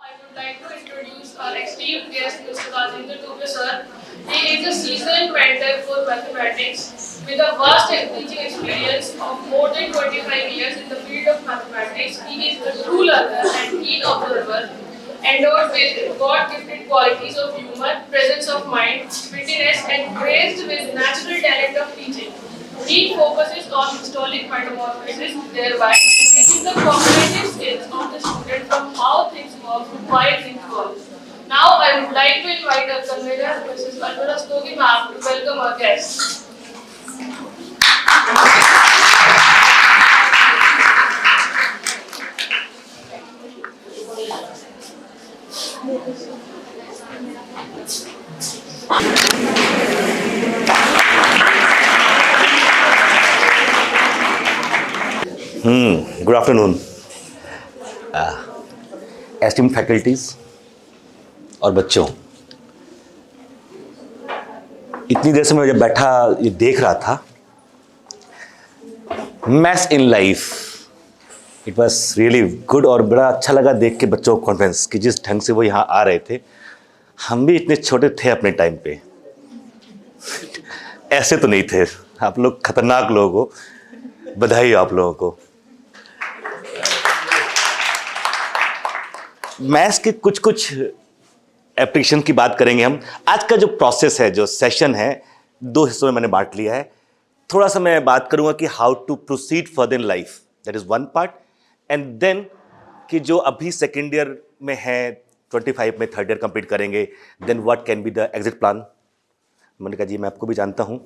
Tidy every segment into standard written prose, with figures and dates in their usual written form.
I would like to introduce our esteemed guest, Mr. Rajendra Dubey sir. He is a seasoned mentor for mathematics with a vast teaching experience of more than 25 years in the field of mathematics. He is a true learner and keen observer, endowed with God-gifted qualities of humor, presence of mind, wittiness, and graced with natural talent of teaching. He focuses on historic metamorphosis, thereby enriching the cognitive skills of the student from how things work to why things work. Now, I would like to invite our convener, Mrs. Alvara Stogi ma'am, to welcome our guests. Good afternoon, esteemed faculties और बच्चों। इतनी देर से मैं जब बैठा ये देख रहा था, maths in life, it was really good और बड़ा अच्छा लगा देख के बच्चों को कॉन्फ्रेंस कि जिस ढंग से वो यहाँ आ रहे थे। हम भी इतने छोटे थे अपने टाइम पे, ऐसे तो नहीं थे। आप लोग खतरनाक लोग हो, बधाई हो आप लोगों को। मैथ्स के कुछ एप्लीकेशन की बात करेंगे हम। आज का जो प्रोसेस है, जो सेशन है, दो हिस्सों में मैंने बांट लिया है। थोड़ा सा मैं बात करूंगा कि how to proceed further in life, that is one part, and then कि जो अभी सेकेंड ईयर में है, 25 में थर्ड ईयर कंप्लीट करेंगे, then what can be the exit plan. मैंने कहा जी मैं आपको भी जानता हूं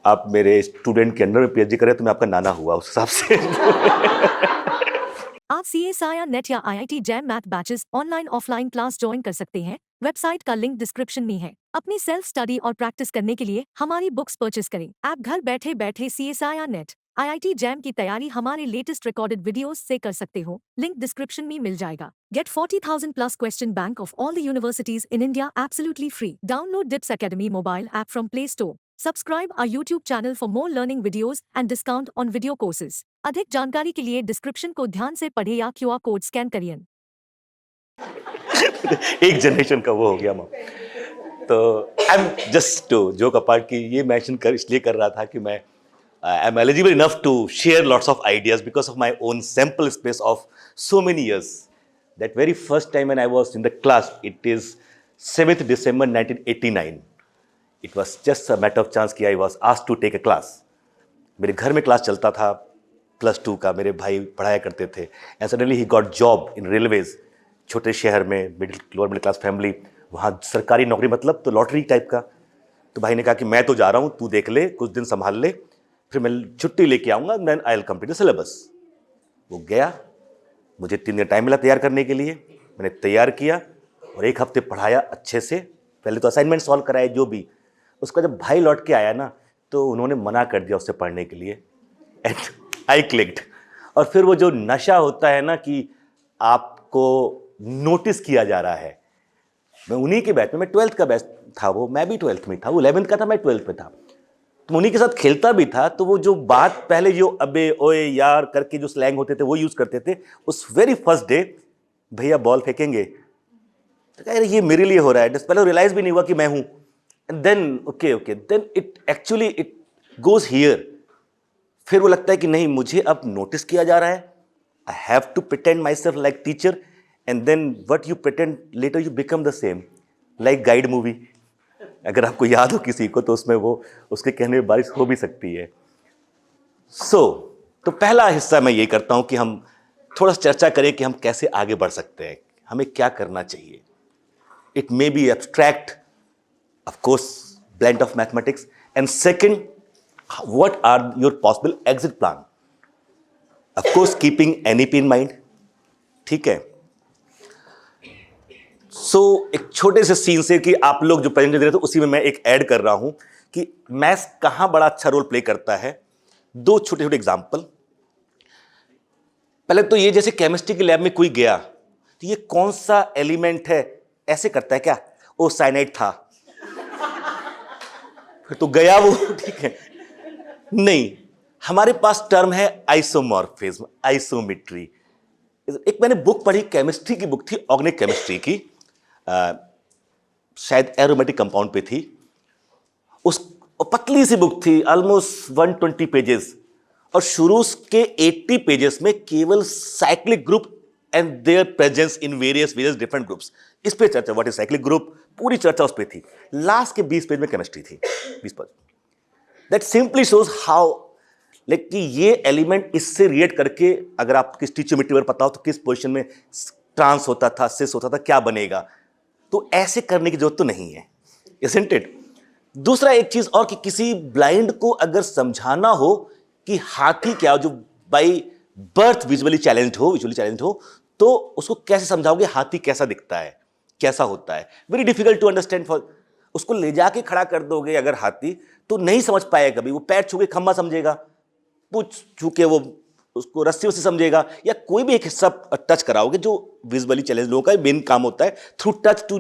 आप मेरे स्टूडेंट के अंडर में पीएचडी करें तो मैं आपका नाना हुआ उस हिसाब से आप CSIR नेट या IIT jam math batches online offline class join कर सकते हैं। वेबसाइट का लिंक डिस्क्रिप्शन में है। अपनी सेल्फ स्टडी और प्रैक्टिस करने के लिए हमारी बुक्स परचेस करें। आप घर बैठे बैठे CSIR नेट IIT जैम की तैयारी हमारे लेटेस्ट रिकॉर्डेड वीडियोस से कर सकते हो। लिंक डिस्क्रिप्शन में मिल जाएगा। Get 40,000 plus question bank of all the universities in India absolutely free. Download DIPS Academy mobile app from Play Store. Subscribe our YouTube channel for more learning videos and discount on video courses. अधिक जानकारी के लिए description को ध्यान से पढ़े या QR code scan करिए। एक जनरेशन का वो हो गया मैं। तो I am just to joke apart कि ये मेंशन कर इसलिए कर रहा था कि मैं I am eligible enough to share lots of ideas because of my own sample space of so many years. That very first time when I was in the class, it is 7th December 1989। It was just a matter of chance कि I was asked to take a class. मेरे घर में class चलता था +2 का, मेरे भाई पढ़ाया करते थे, and suddenly he got job in railways. छोटे शहर में लोअर मिडिल क्लास फैमिली, वहाँ सरकारी नौकरी मतलब तो लॉटरी टाइप का। तो भाई ने कहा कि मैं तो जा रहा हूँ, तू देख ले, कुछ दिन संभाल ले, फिर मैं छुट्टी लेके आऊँगा, then I will complete the syllabus. वो गया, मुझे 3 दिन टाइम मिला तैयार करने के लिए। मैंने तैयार किया और 1 हफ्ते पढ़ाया अच्छे से। पहले तो असाइनमेंट सॉल्व कराए जो भी। उसका जब भाई लौट के आया ना, तो उन्होंने मना कर दिया उससे पढ़ने के लिए, एंड आई क्लिक्ड। और फिर वो जो नशा होता है ना कि आपको नोटिस किया जा रहा है। मैं उन्हीं के बैच में, मैं 12th का बैच था, वो मैं भी 12th में था, वो 11th का था, मैं 12th में था। तो उन्हीं के साथ खेलता भी था। तो वो जो बात पहले जो अबे ओए यार करके जो स्लैंग होते थे वो यूज करते थे। उस वेरी फर्स्ट डे भैया बॉल फेंकेंगे, तो कह रहे ये मेरे लिए हो रहा है। पहले रियलाइज भी नहीं हुआ कि मैं हूं, and then okay then it actually it goes here. फिर वो लगता है कि नहीं, मुझे अब नोटिस किया जा रहा है, I have to pretend myself like teacher, and then what you pretend later you become the same, like Guide movie. अगर आपको याद हो किसी को तो उसमें वो उसके कहने में बारिश हो भी सकती है। तो पहला हिस्सा मैं ये करता हूं कि हम थोड़ा सा चर्चा करें कि हम कैसे आगे बढ़ सकते हैं, हमें क्या करना चाहिए। It may be abstract, of course blend of mathematics, and second, what are your possible exit plan? Of course, keeping NEP in mind. ठीक है। एक छोटे से सीन से कि आप लोग जो प्रेजेंट दे रहे थे उसी में मैं एक ऐड कर रहा हूं कि मैथ्स कहां बड़ा अच्छा रोल प्ले करता है। 2 छोटे छोटे एग्जाम्पल। पहले तो ये, जैसे केमिस्ट्री की लैब में कोई गया तो ये कौन सा एलिमेंट है ऐसे करता है क्या, ओ साइनाइड था, फिर तो गया वो, ठीक है। नहीं, हमारे पास टर्म है आइसोमॉर्फिज्म, आइसोमेट्री। एक मैंने बुक पढ़ी, केमिस्ट्री की बुक थी, ऑर्गेनिक केमिस्ट्री की, शायद एरोमेटिक कंपाउंड पे थी। उस पतली सी बुक थी, ऑलमोस्ट 120 पेजेस, और शुरू के 80 पेजेस में केवल cyclic group and there presence in various different groups, इस पे चर्चा, व्हाट इज साइक्लिक ग्रुप, पूरी चर्चा उस पे थी। लास्ट के 20 पेज में केमिस्ट्री थी, 20 page. That simply shows how, like कि ये एलिमेंट इससे रिएक्ट करके, अगर आपकी स्टिचियोमेट्री पता हो तो किस पोजीशन में ट्रांस होता था, सिस होता था, क्या बनेगा। तो ऐसे करने की जरूरत तो नहीं है, isn't it? दूसरा एक चीज और, कि किसी ब्लाइंड को अगर समझाना हो कि हाथी क्या, जो बाई बर्थ विजुअली चैलेंज्ड हो, तो उसको कैसे समझाओगे हाथी कैसा दिखता है, कैसा होता है। Very difficult to understand for, उसको ले जाके खड़ा कर दोगे अगर हाथी, तो नहीं समझ पाएगा कभी। वो पैर छू के खम्मा समझेगा, पूछ छू के वो उसको रस्सी से समझेगा, या कोई भी एक हिस्सा टच कराओगे, जो विजुअली चैलेंज लोगों का मेन काम होता है, through touch to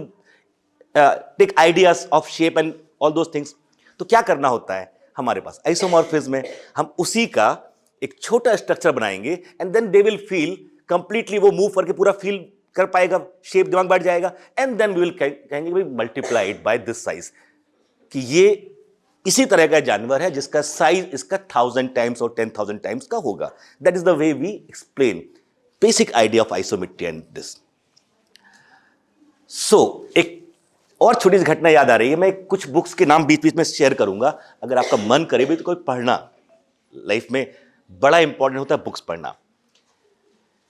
take ideas of shape and all those things. तो क्या करना होता है हमारे पास आइसोमॉर्फिज्म में, हम उसी का एक छोटा स्ट्रक्चर बनाएंगे, and then they will feel completely, वो मूव करके पूरा फील कर पाएगा, शेप दिमाग बैठ जाएगा, एंड देन वी विल कहेंगे मल्टीप्लाइड बाय दिस साइज, कि ये इसी तरह का जानवर है जिसका साइज इसका 1000 टाइम्स और 10,000 टाइम्स का होगा। That is the way we explain basic idea of isometry and this. So एक और छोटी सी घटना याद आ रही है, मैं कुछ बुक्स के नाम बीच बीच में शेयर करूंगा, अगर आपका मन करे भी तो कोई पढ़ना, लाइफ में बड़ा इंपॉर्टेंट होता है बुक्स पढ़ना।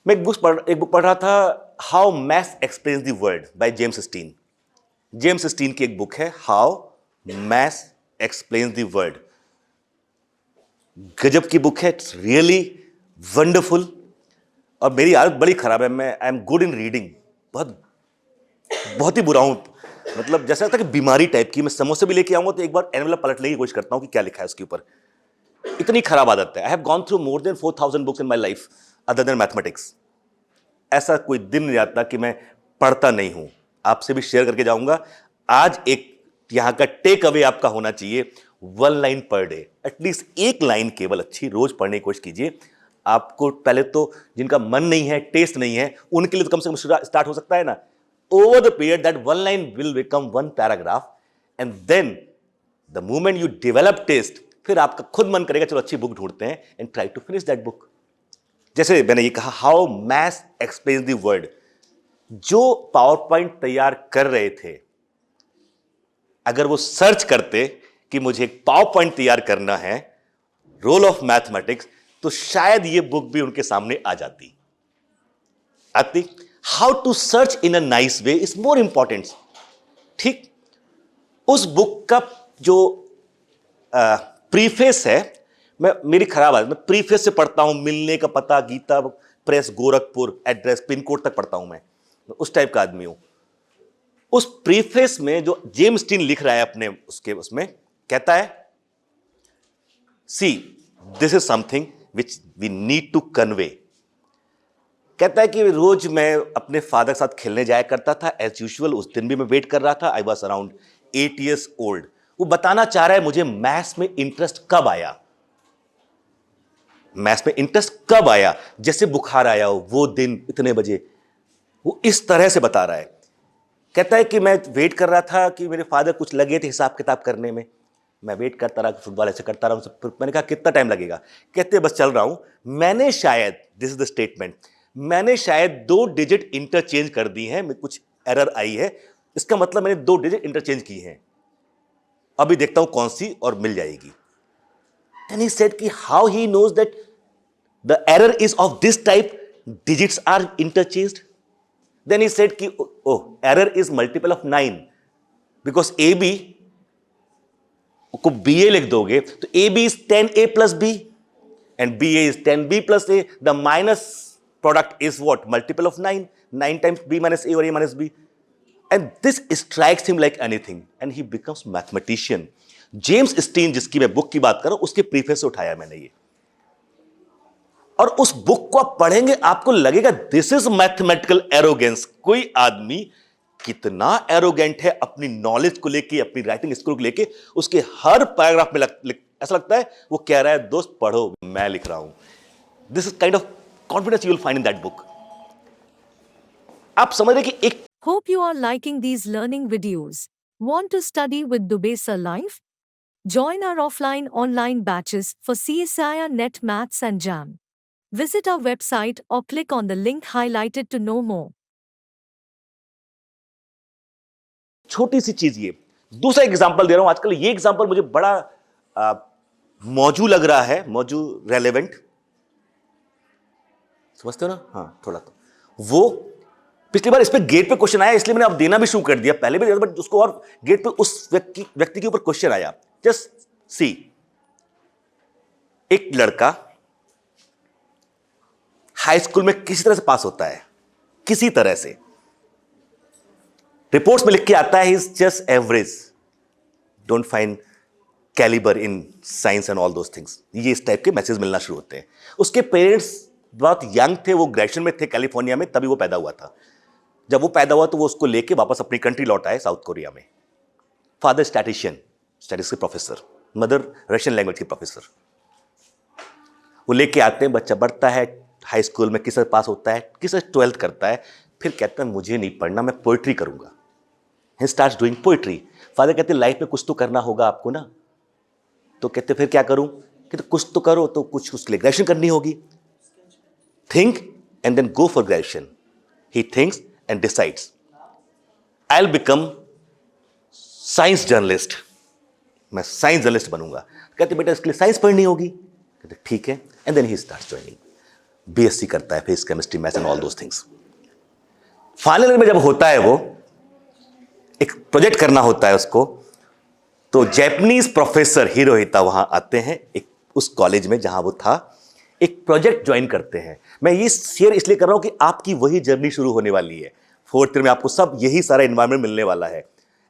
मैं एक बुक पढ़ रहा था, how maths explains the world by James Stein. James Stein की एक बुक है, how maths explains the world. गजब की बुक है, इट्स रियली वंडरफुल। और मेरी आदत बड़ी खराब है, मैं I am good in reading, बहुत ही बुरा हूं, मतलब जैसा लगता है कि बीमारी टाइप की। मैं समोसे भी लेके आऊंगा तो एक बार एनवेलप पलटने की कोशिश करता हूं कि क्या लिखा है उसके ऊपर, इतनी खराब आदत है। I have gone through more than 4000 books in my life other than mathematics. ऐसा कोई दिन नहीं आता कि मैं पढ़ता नहीं हूं। आपसे भी शेयर करके जाऊंगा। आज एक यहां का टेक अवे आपका होना चाहिए, 1 लाइन पर डे, एटलीस्ट एक लाइन केवल अच्छी रोज पढ़ने की कोशिश कीजिए। आपको पहले तो जिनका मन नहीं है, टेस्ट नहीं है, उनके लिए तो कम से कम स्टार्ट हो सकता है ना। Over the period, that 1 line will become 1 paragraph, and then the moment you develop taste, फिर आपका खुद मन करेगा चलो अच्छी बुक ढूंढते हैं, and try to finish that book. जैसे मैंने ये कहा, how math explains the world, जो पावर पॉइंट तैयार कर रहे थे, अगर वो सर्च करते कि मुझे एक पावर पॉइंट तैयार करना है, रोल ऑफ मैथमेटिक्स, तो शायद ये बुक भी उनके सामने आ जाती। How to search in a nice way is more important. ठीक, उस बुक का जो प्रीफेस है, मेरी खराब आदत, मैं प्रीफेस से पढ़ता हूं, मिलने का पता, Gita Press Gorakhpur, address pin code तक पढ़ता हूं मैं उस टाइप का आदमी हूं। उस प्रीफेस में जो जेम्स स्टीन लिख रहा है अपने उसमें कहता है, see this is something which we need to convey. कहता है कि रोज मैं अपने फादर के साथ खेलने जाया करता था एज यूजुअल। उस दिन भी मैं वेट कर रहा था। I was around 8 years old. वो बताना चाह रहा है मुझे मैथ्स में इंटरेस्ट कब आया, मैथ्स में इंटरेस्ट कब आया, जैसे बुखार आया हो वो दिन इतने बजे, वो इस तरह से बता रहा है। कहता है कि मैं वेट कर रहा था कि मेरे फादर कुछ लगे थे हिसाब किताब करने में, मैं वेट करता रहा, फुटबॉल ऐसे करता रहा। फिर मैंने कहा कितना टाइम लगेगा, कहते बस चल रहा हूं। मैंने शायद, दिस इज द स्टेटमेंट, मैंने शायद 2 डिजिट इंटरचेंज कर दी हैं, कुछ एरर आई है, इसका मतलब मैंने 2 डिजिट इंटरचेंज की हैं, अभी देखता हूं कौन सी और मिल जाएगी। Then he said कि how he knows that the error is of this type, digits are interchanged. Then he said कि oh, error is multiple of 9 because AB को BA लिख दोगे तो AB is 10A plus B and BA is 10B plus A. The minus product is what? Multiple of 9. 9 times B minus A or A minus B. And this strikes him like anything and he becomes mathematician. James Stein जिसकी मैं book की बात कर रहा हूं, उसके preface से उठाया मैंने ये, और उस बुक को आप पढ़ेंगे आपको लगेगा दिस इज मैथमेटिकल एरोगेंस। कोई आदमी कितना एरोगेंट है अपनी नॉलेज को लेके, अपनी राइटिंग स्किल को लेके, उसके हर पैराग्राफ में ऐसा लगता है वो कह रहा है दोस्त पढ़ो मैं लिख रहा हूं। This is kind of confidence you will find in that book. आप समझ रहे कि एक Hope you are liking these learning videos. Want to study with Dubey Sir Live? Join our offline online batches for CSIR Net Maths and JAM. Visit our website or click on the link highlighted to know more. छोटी सी चीज ये दूसरा example दे रहा हूं आजकल ये example मुझे बड़ा मौजू लग रहा है मौजू रेलेवेंट समझते हो ना हाँ थोड़ा तो वो पिछली बार इस पे गेट पे क्वेश्चन आया इसलिए मैंने अब देना भी शुरू कर दिया पहले भी दिया बट उसको और गेट पे उस व्यक्ति के ऊपर क्वेश्चन आया जस्ट सी एक लड़का हाई स्कूल में किसी तरह से पास होता है किसी तरह से रिपोर्ट्स में लिख के आता है is just average don't find calibre in science and all those things ये इस टाइप के मैसेज मिलना शुरू होते हैं उसके पेरेंट्स बहुत यंग थे वो ग्रेजुएशन में थे कैलिफोर्निया में तभी वो पैदा हुआ था जब वो पैदा हुआ तो वो उसको लेके वापस अपनी कंट्री लौट आए साउथ कोरिया में फादर स्टैटिशियन स्टैटिस्टिक्स के प्रोफेसर मदर रशियन लैंग्वेज की प्रोफेसर वो लेके आते हैं बच्चा बढ़ता है हाई स्कूल में किस पास होता है किस 12th करता है फिर कहता है मुझे नहीं पढ़ना मैं पोइट्री करूंगा he starts doing poetry father कहते लाइफ में कुछ तो करना होगा आपको ना तो कहते फिर क्या करूं कहते कुछ तो करो तो कुछ उसके लिए ग्रेजुएशन करनी होगी think and then go for graduation he thinks and decides I will become science journalist मैं साइंस जर्नलिस्ट बनूंगा कहते बेटा इसके लिए साइंस पढ़नी होगी कहते ठीक है and then he starts joining BSc करता है physics chemistry maths and all those things final year में जब होता है वो एक प्रोजेक्ट करना होता है उसको तो जैपनीज प्रोफेसर हिरोहिता वहां आते हैं एक उस कॉलेज में जहां वो था एक प्रोजेक्ट ज्वाइन करते हैं मैं ये शेयर इसलिए कर रहा हूं कि आपकी वही जर्नी शुरू होने वाली है 4th ईयर में आपको सब यही सारा एनवायरमेंट मिलने वाला है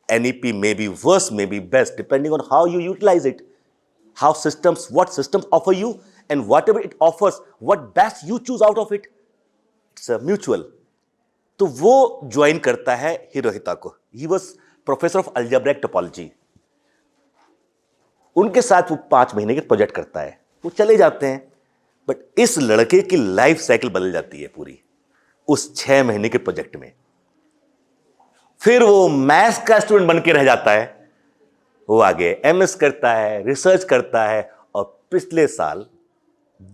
NEP may be worse, may be best, depending on how you utilize it. What systems offer you, and whatever it offers, what best you choose out of it. It's a mutual. तो वो join करता है हिरोहिता को. He was professor of algebraic topology. उनके साथ वो 5 महीने के प्रोजेक्ट करता है. वो चले जाते हैं, बट इस लड़के की लाइफ साइकिल बदल जाती है पूरी उस 6 महीने के प्रोजेक्ट में. फिर वो मैथ्स का स्टूडेंट बन के रह जाता है. वो आगे MS करता है, रिसर्च करता है और पिछले साल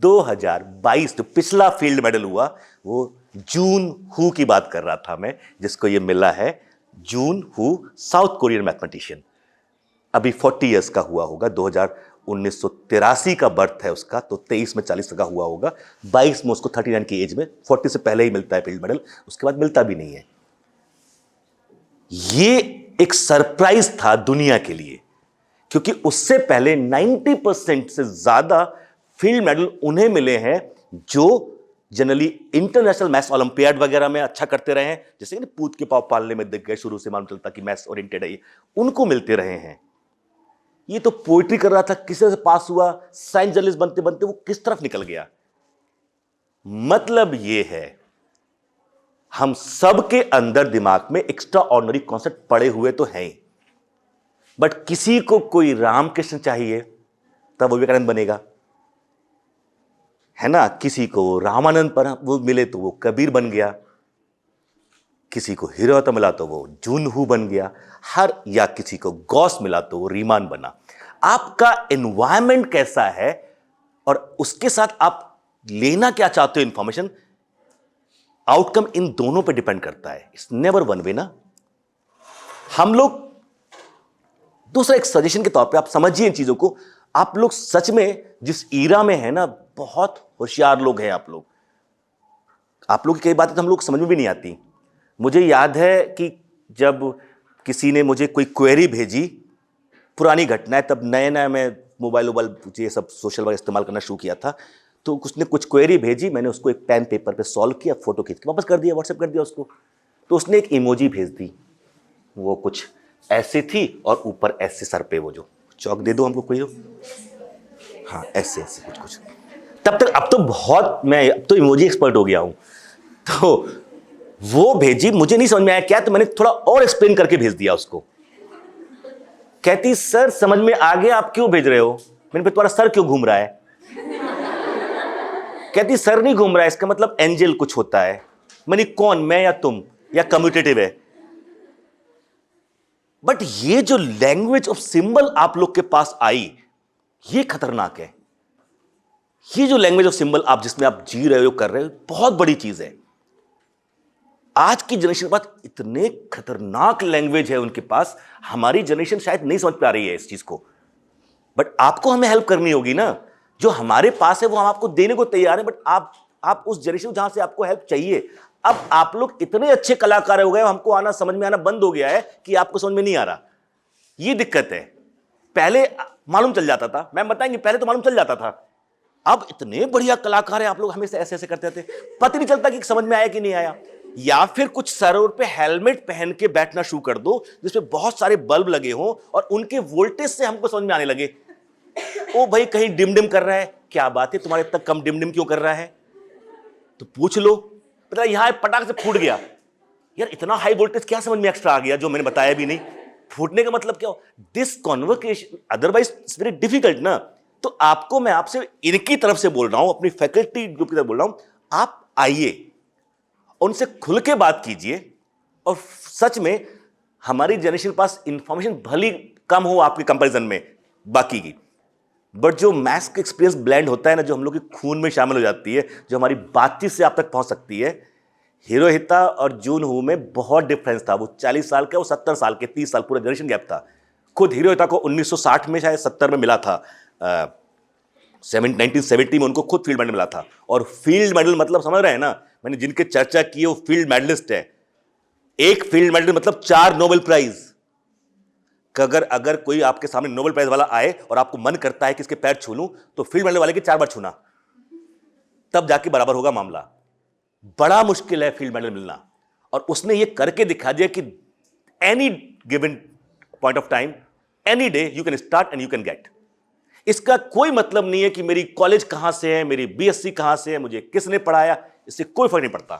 2022 जो पिछला फील्ड मेडल हुआ वो जून हू की बात कर रहा था मैं, जिसको ये मिला है. जून हू साउथ कोरियन मैथमेटिशियन, अभी 40 इयर्स का हुआ होगा. 1983 का बर्थ है उसका, तो 23 में 40 का हुआ होगा. 22 में उसको 39 की एज में, 40 से पहले ही मिलता है फील्ड मेडल, उसके बाद मिलता भी नहीं है. ये एक सरप्राइज था दुनिया के लिए, क्योंकि उससे पहले 90% से ज्यादा फील्ड मेडल उन्हें मिले हैं जो जनरली इंटरनेशनल मैथ्स ओलंपियाड वगैरह में अच्छा करते रहे हैं. जैसे कि पूत के पाव पालने में दिख गए, शुरू से मालूम चलता कि मैथ्स ओरिएंटेड है, उनको मिलते रहे हैं. ये तो पोइट्री कर रहा था, किसी से पास हुआ, साइंस जर्नलिस्ट बनते बनते वो किस तरफ निकल गया. मतलब ये है हम सबके अंदर दिमाग में एक्स्ट्रा ऑर्डिनरी कॉन्सेप्ट पड़े हुए तो हैं, बट किसी को कोई रामकृष्ण चाहिए तब वो विवेकानंद बनेगा, है ना. किसी को रामानंद पर वो मिले तो वो कबीर बन गया, किसी को हिरोहिता मिला तो वो जून हू बन गया, या किसी को गॉस मिला तो वो रीमान बना. आपका एनवायरमेंट कैसा है और उसके साथ आप लेना क्या चाहते हो इंफॉर्मेशन, आउटकम इन दोनों पे डिपेंड करता है. इट्स नेवर वन वे ना. हम लोग दूसरा एक सजेशन के तौर पे आप समझिए इन चीजों को. आप लोग सच में जिस ईरा में है ना, बहुत होशियार लोग हैं आप लोग. आप लोग की कई बातें तो हम लोग समझ में भी नहीं आती. मुझे याद है कि जब किसी ने मुझे कोई क्वेरी भेजी, पुरानी घटना है, तब नया नया मैं मोबाइल ये सब सोशल वर्क इस्तेमाल करना शुरू किया था. तो उसने कुछ क्वेरी भेजी, मैंने उसको एक पेन पेपर पे सॉल्व किया, फोटो खींच के वापस कर दिया, व्हाट्सएप कर दिया उसको. तो उसने एक इमोजी भेज दी, वो कुछ ऐसे थी और ऊपर ऐसे सर पे वो जो चौक दे दो हमको कोई हो, हाँ ऐसे ऐसे कुछ कुछ. तब तक अब तो इमोजी एक्सपर्ट हो गया हूं. तो वो भेजी, मुझे नहीं समझ में आया क्या, तो मैंने थोड़ा और एक्सप्लेन करके भेज दिया उसको. कहती सर समझ में आ गया, आप क्यों भेज रहे हो. मैंने तुम्हारा सर क्यों घूम रहा है. कहती सर नहीं घूम रहा है, इसका मतलब एंजल कुछ होता है. मैंने कौन, मैं या तुम. या कम्यूटेटिव है। बट ये जो लैंग्वेज ऑफ सिंबल आप लोग के पास आई, ये खतरनाक है। ये जो लैंग्वेज ऑफ सिंबल आप जिसमें आप जी रहे हो, कर रहे हो, बहुत बड़ी चीज है। आज की जनरेशन के पास इतने खतरनाक लैंग्वेज है उनके पास, हमारी जनरेशन शायद नहीं समझ पा रही है इस चीज को। बट आपको हमें हेल्प करनी होगी ना। जो हमारे पास है वो हम आपको देने को तैयार है, बट आप उस जनरेशन जहां से आपको हेल्प चाहिए। अब आप लोग इतने अच्छे कलाकार हो गए, हमको आना समझ में आना बंद हो गया है कि आपको समझ में नहीं आ रहा। ये दिक्कत है। पहले मालूम चल जाता था, मैम बताएंगे, पहले तो मालूम चल जाता था। अब इतने बढ़िया कलाकार हैं आप लोग, हमेशा ऐसे ऐसे करते थे, पता नहीं चलता कि समझ में आया कि नहीं आया। या फिर कुछ सरों पे हेलमेट पहन के बैठना शुरू कर दो जिसमें बहुत सारे बल्ब लगे हों और उनके वोल्टेज से हमको समझ में आने लगे। ओ भाई कहीं डिम डिम कर रहा है, क्या बात है तुम्हारे तक कम डिम डिम क्यों कर रहा है, तो पूछ लो। पता यहां पटाख से फूट गया, यार इतना हाई वोल्टेज क्या समझ में एक्स्ट्रा आ गया जो मैंने बताया भी नहीं। फूटने का मतलब क्या हो, this conversation otherwise it's very difficult ना। तो आपको मैं आपसे इनकी तरफ से बोल रहा हूं, अपनी फैकल्टी ग्रुप की तरफ बोल रहा हूं, आप आइए, उनसे खुल के बात कीजिए। और सच में हमारी जनरेशन के पास इंफॉर्मेशन भली कम हो आपके कंपैरिजन में बाकी की, बट जो मैथ्स का एक्सपीरियंस ब्लेंड होता है ना, जो हम लोग के खून में शामिल हो जाती है, जो हमारी बातचीत से आप तक पहुंच सकती है। हिरोहिता और जून हू में बहुत डिफरेंस था। वो 40 साल के, वो 70 साल के, 30 साल, पूरा जनरेशन गैप था। खुद हिरोहिता को 1960 में शायद 70 में मिला था, 1970 में उनको खुद फील्ड मेडल मिला था। और फील्ड मेडल मतलब समझ रहे हैं ना, मैंने जिनके चर्चा की है वो फील्ड मेडलिस्ट है। एक फील्ड मेडल मतलब 4 नोबेल प्राइज। अगर कोई आपके सामने नोबेल प्राइज वाला आए और आपको मन करता है कि इसके पैर छू लूं, तो फील्ड मेडल वाले के 4 बार छूना, तब जाके बराबर होगा मामला। बड़ा मुश्किल है फील्ड मेडल मिलना, और उसने ये करके दिखा दिया कि any given point of time, any day you can start and you can get. इसका कोई मतलब नहीं है कि मेरी कॉलेज कहां से है, मेरी बीएससी कहां से है, मुझे किसने पढ़ाया, इससे कोई फर्क नहीं पड़ता।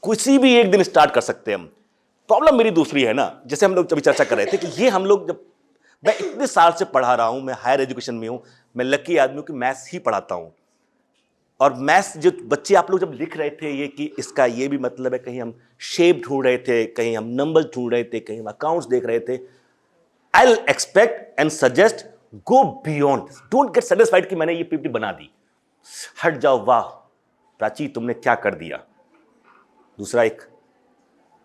किसी भी एक दिन स्टार्ट कर सकते हैं हम। प्रॉब्लम मेरी दूसरी है ना, जैसे हम लोग अभी चर्चा कर रहे थे कि ये हम लोग, जब मैं इतने साल से पढ़ा रहा हूं, मैं हायर एजुकेशन में हूं, मैं लकी आदमी हूं कि मैथ्स ही पढ़ाता हूं। और मैथ्स जो बच्चे आप लोग जब लिख रहे थे ये कि इसका ये भी मतलब है, कहीं हम शेप ढूंढ रहे थे, कहीं हम नंबर ढूंढ रहे थे, कहीं हम अकाउंट्स देख रहे थे। I will expect and suggest, go beyond, don't get satisfied कि मैंने ये पीपीटी बना दी, हट जाओ, वाह प्राची तुमने क्या कर दिया। दूसरा एक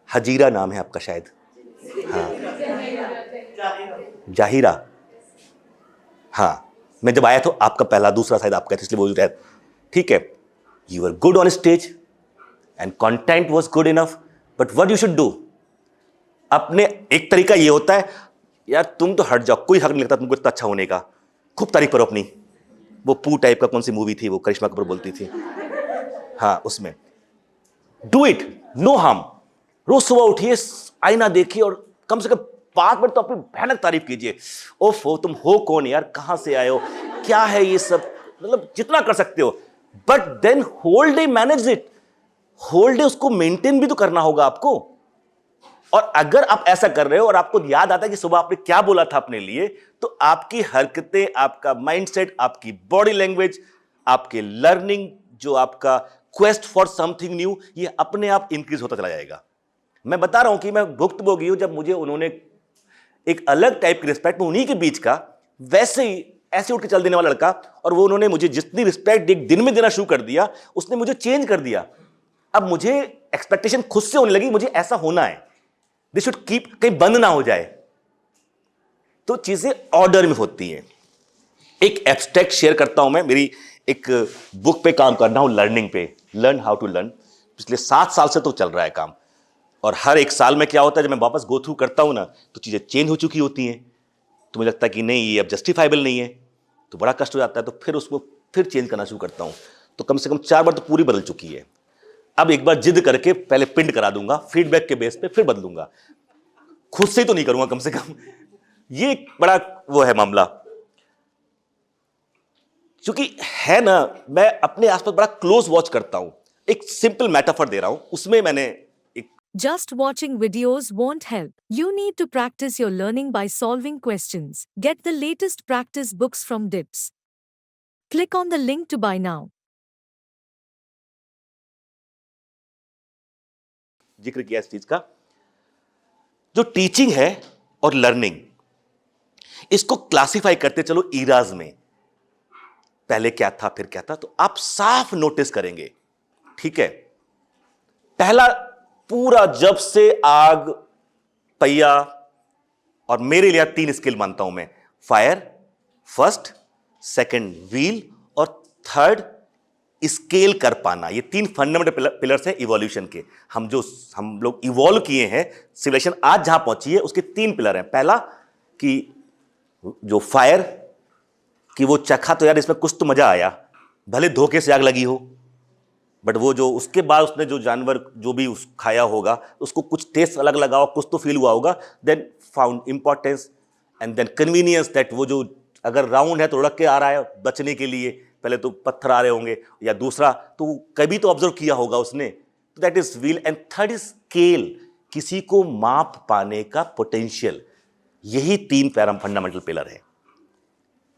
हजीरा नाम है आपका शायद, हाँ जाहिरा, हाँ मैं जब आया तो आपका पहला, दूसरा शायद आपका था, इसलिए बोल रहे, ठीक है। You are good on stage and content was good enough, but what you should do, अपने एक तरीका ये होता है, यार तुम तो हट जाओ, कोई हक नहीं लगता तुमको इतना अच्छा होने का, खूब तारीफ करो अपनी। वो पू टाइप का कौन सी मूवी थी, वो करिश्मा कपूर बोलती थी, हाँ उसमें, डू इट, नो हार्म। रोज सुबह उठिए, आईना देखिए और कम से कम 5 मिनट तो अपनी भयानक तारीफ कीजिए। ओफो तुम हो कौन यार, कहां से आए हो, क्या है ये सब, मतलब जितना कर सकते हो। But then whole day manage it, whole day उसको मेंटेन भी तो करना होगा आपको। और अगर आप ऐसा कर रहे हो और आपको याद आता है कि सुबह आपने क्या बोला था अपने लिए, तो आपकी हरकतें, आपका माइंडसेट, आपकी बॉडी लैंग्वेज, आपके लर्निंग, जो आपका क्वेस्ट फॉर समथिंग न्यू, ये अपने आप इंक्रीज होता चला जाएगा। मैं बता रहा हूं कि मैं भुक्तभोगी हूं, जब मुझे उन्होंने एक अलग टाइप की रिस्पेक्ट, उन्हीं के बीच का, वैसे ही ऐसे उठ के चल देने वाला लड़का, और वो उन्होंने मुझे जितनी रिस्पेक्ट एक दिन में देना शुरू कर दिया, उसने मुझे चेंज कर दिया। अब मुझे एक्सपेक्टेशन खुद से होने लगी, मुझे ऐसा होना है, दिस शुड कीप, कहीं बंद ना हो जाए। तो चीजें ऑर्डर में होती हैं। एक एब्स्ट्रैक्ट शेयर करता हूं मैं, मेरी एक बुक पे काम कर रहा हूं, लर्निंग पे, लर्न हाउ टू लर्न। पिछले 7 साल से तो चल रहा है काम, और हर एक साल में क्या होता है, जब मैं वापस गो थ्रू करता हूं ना, तो चीजें चेंज हो चुकी होती हैं। तो मुझे लगता है कि नहीं ये अब जस्टिफाइबल नहीं है, तो बड़ा कष्ट हो जाता है, तो फिर उसको फिर चेंज करना शुरू करता हूं। तो कम से कम 4 बार तो पूरी बदल चुकी है। अब एक बार जिद करके पहले प्रिंट करा दूंगा, फीडबैक के बेस पे फिर बदलूंगा, खुद से तो नहीं करूंगा कम से कम। ये एक बड़ा वो है मामला, क्योंकि है ना, मैं अपने आसपास बड़ा क्लोज वॉच करता हूं। एक सिंपल मेटाफर दे रहा हूं, उसमें मैंने एक, Just watching videos won't help. You need to practice your learning by solving questions. Get the latest practice books from DIPS. Click on the link to buy now. जिक्र किया इस चीज का, जो टीचिंग है और लर्निंग, इसको क्लासिफाई करते चलो ईराज में, पहले क्या था फिर क्या था, तो आप साफ नोटिस करेंगे, ठीक है। पहला पूरा जब से आग, पहिया, और मेरे लिए 3 स्किल मानता हूं मैं, फायर, फर्स्ट, सेकंड व्हील, और थर्ड स्केल कर पाना। ये 3 फंडामेंटल पिलर्स हैं इवोल्यूशन के। हम लोग इवॉल्व किए हैं, सिविलाइजेशन आज जहां पहुंची है उसके 3 पिलर हैं। पहला कि जो फायर, कि वो चखा तो यार इसमें कुछ तो मजा आया, भले धोखे से आग लगी हो, बट वो जो उसके बाद उसने जो जानवर जो भी उस खाया होगा उसको कुछ टेस्ट अलग लगा हो, कुछ तो फील हुआ होगा, then found importance and then convenience, that वो जो अगर राउंड है तो लुढ़क के आ रहा है बचने के लिए, पहले तो पत्थर आ रहे होंगे, या दूसरा तो कभी तो ऑब्जर्व किया होगा उसने, तो that is wheel. And third is scale, किसी को माप पाने का पोटेंशियल। यही 3 फंडामेंटल पिलर है।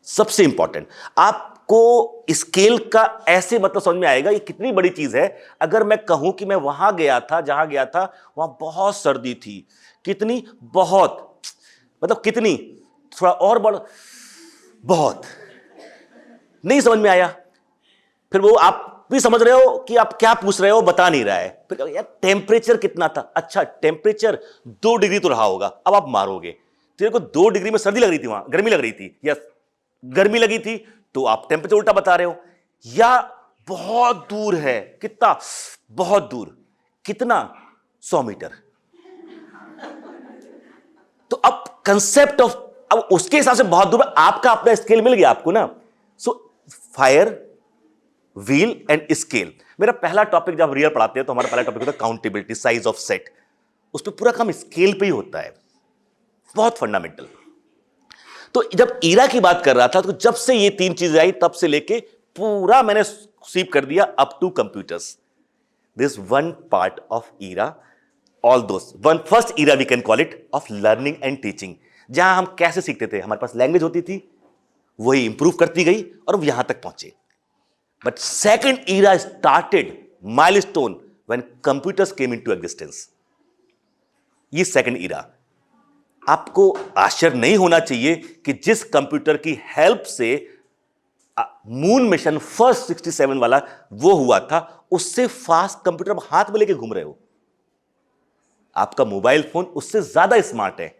सबसे इंपॉर्टेंट, आपको स्केल का ऐसे मतलब समझ में आएगा ये कितनी बड़ी चीज है। अगर मैं कहूं कि मैं वहां गया था, जहां गया था वहां बहुत सर्दी थी, कितनी, बहुत, मतलब कितनी, थोड़ा और बड़ा, बहुत, नहीं समझ में आया। फिर वो आप भी समझ रहे हो कि आप क्या पूछ रहे हो, बता नहीं रहा है। फिर यार टेम्परेचर कितना था, अच्छा टेम्परेचर 2 डिग्री तो रहा होगा, अब आप मारोगे, तेरे को 2 डिग्री में सर्दी लग रही थी, वहां गर्मी लग रही थी, या गर्मी लगी थी, तो आप टेम्परेचर उल्टा बता रहे हो। या बहुत दूर है, कितना, बहुत दूर, कितना, 100 मीटर। तो अब कंसेप्ट ऑफ, अब उसके हिसाब से बहुत दूर, आपका अपना स्केल मिल गया आपको ना। So fire, wheel and scale. मेरा पहला टॉपिक जब रियल पढ़ाते हैं तो हमारा पहला टॉपिक होता है काउंटेबिलिटी, साइज ऑफ सेट। उस पर पूरा काम स्केल पे ही होता है, बहुत फंडामेंटल। तो जब ईरा की बात कर रहा था, तो जब से ये 3 चीजें आई तब से लेके पूरा मैंने स्वीप कर दिया up to computers. This one part of era, all those one first era we can call it of learning and teaching, जहां हम कैसे सीखते थे, हमारे पास लैंग्वेज होती थी, वही इंप्रूव करती गई और हम यहां तक पहुंचे। But second era started milestone when computers came into existence. ये सेकेंड ईरा। आपको आश्चर्य नहीं होना चाहिए कि जिस कंप्यूटर की हेल्प से मून मिशन फर्स्ट 67 वाला वो हुआ था, उससे फास्ट कंप्यूटर आप हाथ में लेके घूम रहे हो। आपका मोबाइल फोन उससे ज्यादा स्मार्ट है,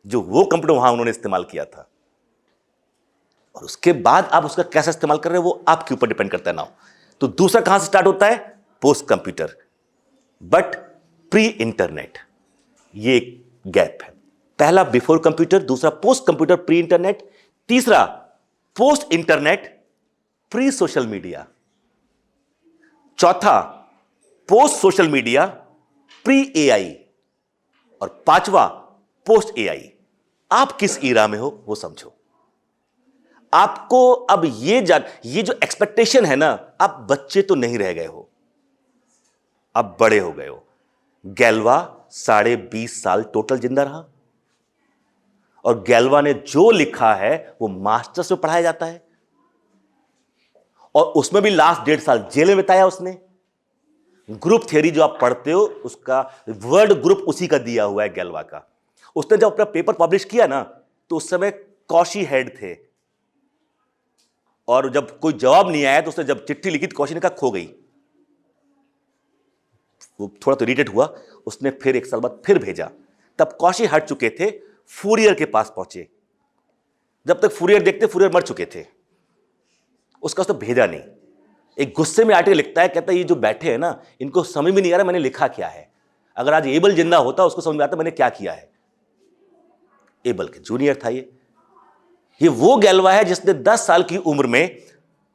जो वो कंप्यूटर वहां उन्होंने इस्तेमाल किया था। और उसके बाद आप उसका कैसे इस्तेमाल कर रहे हो वो आपके ऊपर डिपेंड करता है ना। तो दूसरा कहां से स्टार्ट होता है, post computer, but pre internet. ये एक गैप है। पहला बिफोर कंप्यूटर, दूसरा पोस्ट कंप्यूटर प्री इंटरनेट, तीसरा post internet pre social media, चौथा post social media pre AI, और पांचवा पोस्ट एआई। आप किस ईरा में हो वो समझो। आपको अब ये जो एक्सपेक्टेशन है ना, आप बच्चे तो नहीं रह गए हो, अब बड़े हो गए हो। गैल्वा 20.5 साल टोटल जिंदा रहा, और गैल्वा ने जो लिखा है वो मास्टर्स में पढ़ाया जाता है, और उसमें भी लास्ट 1.5 साल जेल में बिताया उसने। ग्रुप थ्योरी जो आप पढ़ते हो उसका वर्ड ग्रुप उसी का दिया हुआ है गैल्वा का। उसने जब अपना पेपर पब्लिश किया ना, तो उस समय कौशी हेड थे, और जब कोई जवाब नहीं आया तो उसने जब चिट्ठी लिखी तो कौशी ने कहा खो गई। वो थोड़ा तो इरिटेट हुआ, उसने फिर 1 साल बाद फिर भेजा। तब कौशी हट चुके थे, फूरियर के पास पहुंचे। जब तक फूरियर देखते, फूरियर मर चुके थे, उसका उसने भेजा नहीं। एक गुस्से में आर्टिकल लिखता है, कहता है ये जो बैठे हैं ना, इनको समझ में नहीं आ रहा मैंने लिखा क्या है। अगर आज एबल जिंदा होता उसको समझ में आता मैंने क्या किया है। एबल के जूनियर था ये वो गैल्वा है जिसने 10 साल की उम्र में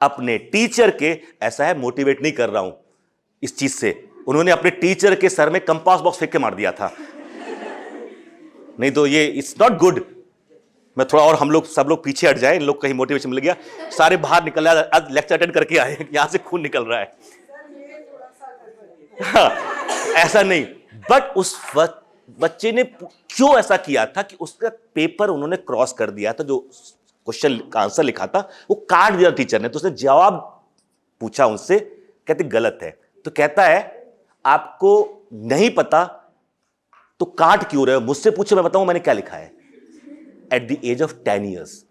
अपने टीचर के, ऐसा है मोटिवेट नहीं कर रहा हूं इस चीज से, उन्होंने अपने टीचर के सर में कंपास बॉक्स फेंक के मार दिया था। नहीं तो ये इट्स नॉट गुड। मैं थोड़ा और, हम लोग सब लोग पीछे हट जाए, इन लोग कहीं मोटिवेशन मिल गया, सारे बाहर निकल रहे, आज लेक्चर अटेंड करके आए, यहां से खून निकल रहा है। हाँ, ऐसा नहीं, बट उस वक्त बच्चे ने क्यों ऐसा किया था कि उसका पेपर उन्होंने क्रॉस कर दिया था, जो क्वेश्चन का आंसर लिखा था वो काट दिया टीचर ने। तो उसने जवाब पूछा उनसे, कहते गलत है। तो कहता है आपको नहीं पता तो काट क्यों रहे हो? मुझसे पूछो, मैं बताऊं मैंने क्या लिखा है at the age of 10 years.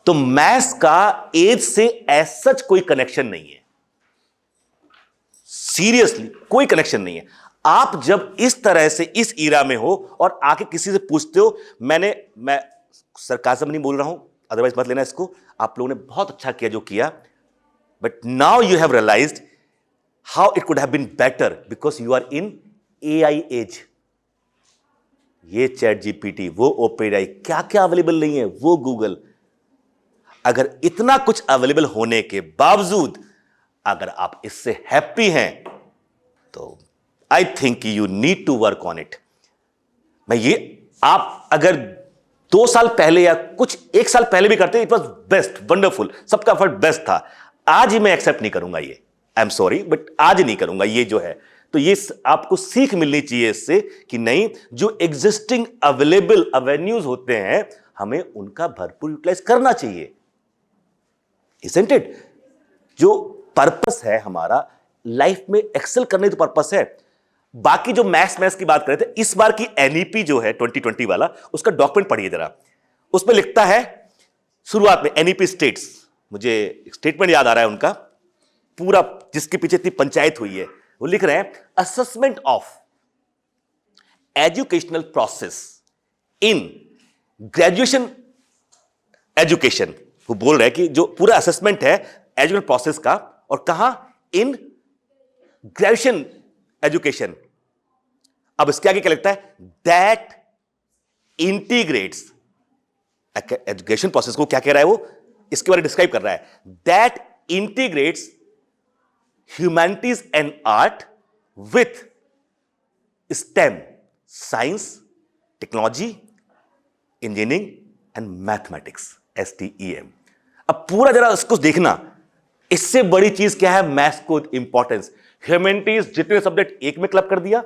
तो मैथ्स का एज से एज सच कोई कनेक्शन नहीं है, सीरियसली कोई कनेक्शन नहीं है। आप जब इस तरह से इस ईरा में हो और आके किसी से पूछते हो, मैं सरकाज़म नहीं बोल रहा हूं, अदरवाइज मत लेना इसको, आप लोगों ने बहुत अच्छा किया जो किया, but now you have realised how it could have been better because you are in AI age. ये चैट जीपीटी, वो ओपेन, क्या क्या अवेलेबल नहीं है, वो गूगल। अगर इतना कुछ अवेलेबल होने के बावजूद अगर आप इससे हैप्पी हैं तो I think you need to work on it. मैं ये, आप अगर 2 साल पहले या कुछ 1 साल पहले भी करते, इट वॉज बेस्ट, वंडरफुल, सबका एफर्ट बेस्ट था। आज ही मैं एक्सेप्ट नहीं करूंगा ये, आई एम सॉरी, बट आज नहीं करूंगा ये जो है। तो ये आपको सीख मिलनी चाहिए इससे कि नहीं, जो एग्जिस्टिंग अवेलेबल एवेन्यूज होते हैं हमें उनका भरपूर यूटिलाइज करना चाहिए, isn't it? जो पर्पस है हमारा लाइफ में, एक्सेल करने तो पर्पस है। बाकी जो मैथ्स की बात कर रहे थे, इस बार की एनईपी जो है 2020 वाला, उसका डॉक्यूमेंट पढ़िए जरा। उसमें लिखता है शुरुआत में एनईपी स्टेट्स, मुझे स्टेटमेंट याद आ रहा है उनका पूरा, जिसके पीछे इतनी पंचायत हुई है। वो लिख रहे हैं assessment of educational process in graduation education. वो बोल रहे हैं कि जो पूरा असेसमेंट है एजुकेशन प्रोसेस का, और कहां, इन ग्रेजुएशन एजुकेशन। अब इसके आगे क्या लिखता है, दैट इंटीग्रेट्स, एजुकेशन प्रोसेस को क्या कह रहा है वो, इसके बारे में डिस्क्राइब कर रहा है, that integrates humanities and art with stem, science, technology, engineering and mathematics, STEM। अब पूरा जरा इसको देखना, इससे बड़ी चीज क्या है, मैथ्स को इंपॉर्टेंस। ह्यूमैनिटीज जितने सब्जेक्ट एक में क्लब कर दिया,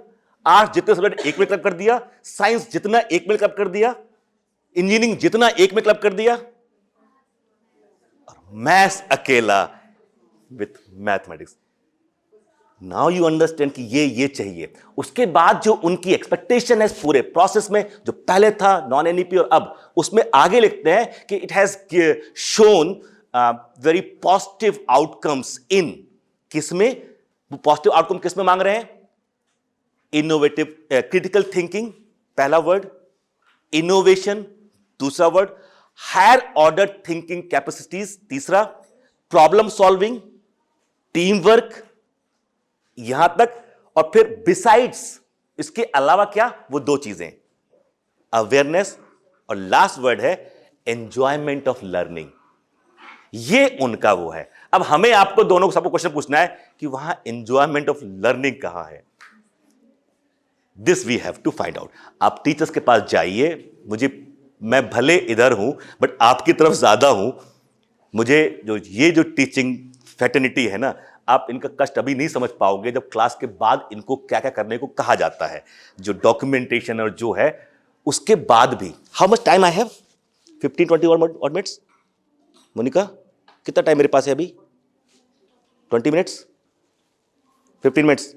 आर्ट्स जितने सब्जेक्ट एक में क्लब कर दिया, साइंस जितना एक में क्लब कर दिया, इंजीनियरिंग जितना एक में क्लब कर दिया, और मैथ्स अकेला with mathematics. Now you understand कि ये चाहिए। उसके बाद जो उनकी एक्सपेक्टेशन है पूरे प्रोसेस में, जो पहले था नॉन एनईपी और अब, उसमें आगे लिखते हैं कि it has shown very positive outcomes in, किसमें पॉजिटिव आउटकम किसमें मांग रहे हैं, इनोवेटिव, क्रिटिकल थिंकिंग पहला वर्ड, इनोवेशन दूसरा word, higher order thinking capacities तीसरा, प्रॉब्लम सॉल्विंग, टीम वर्क, यहां तक। और फिर बिसाइड्स, इसके अलावा क्या, वो 2 चीजें, अवेयरनेस, और लास्ट वर्ड है एंजॉयमेंट ऑफ लर्निंग। ये उनका वो है। अब हमें आपको दोनों को सबको क्वेश्चन पूछना है कि वहां एंजॉयमेंट ऑफ लर्निंग कहां है। This we have to find out. आप टीचर्स के पास जाइए, मैं भले इधर हूं बट आपकी तरफ ज्यादा हूं। मुझे जो टीचिंग फैटर्निटी है ना, आप इनका कष्ट अभी नहीं समझ पाओगे जब क्लास के बाद इनको क्या क्या करने को कहा जाता है, जो डॉक्यूमेंटेशन और जो है उसके बाद भी। How much time I have, 15-20 और मिनट्स। मोनिका कितना टाइम मेरे पास है अभी, 20 मिनट्स, 15 मिनट्स,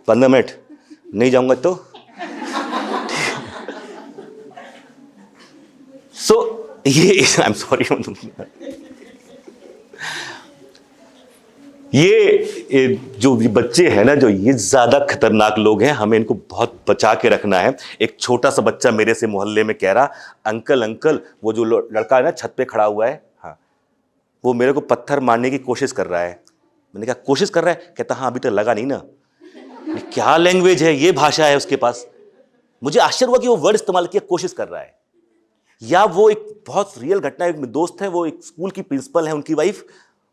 15 मिनट, नहीं जाऊंगा तो। सो ये, आई एम सॉरी, ये जो बच्चे हैं ना, जो ये ज्यादा खतरनाक लोग हैं, हमें इनको बहुत बचा के रखना है। एक छोटा सा बच्चा मेरे से मोहल्ले में कह रहा, अंकल वो जो लड़का है ना छत पे खड़ा हुआ है, हाँ, वो मेरे को पत्थर मारने की कोशिश कर रहा है। मैंने कहा कोशिश कर रहा है? कहता हाँ अभी तक लगा नहीं ना। क्या लैंग्वेज है, ये भाषा है उसके पास। मुझे आश्चर्य हुआ कि वो वर्ड इस्तेमाल किया, कोशिश कर रहा है। या वो एक बहुत रियल घटना, एक दोस्त है, वो एक स्कूल की प्रिंसिपल है, उनकी वाइफ,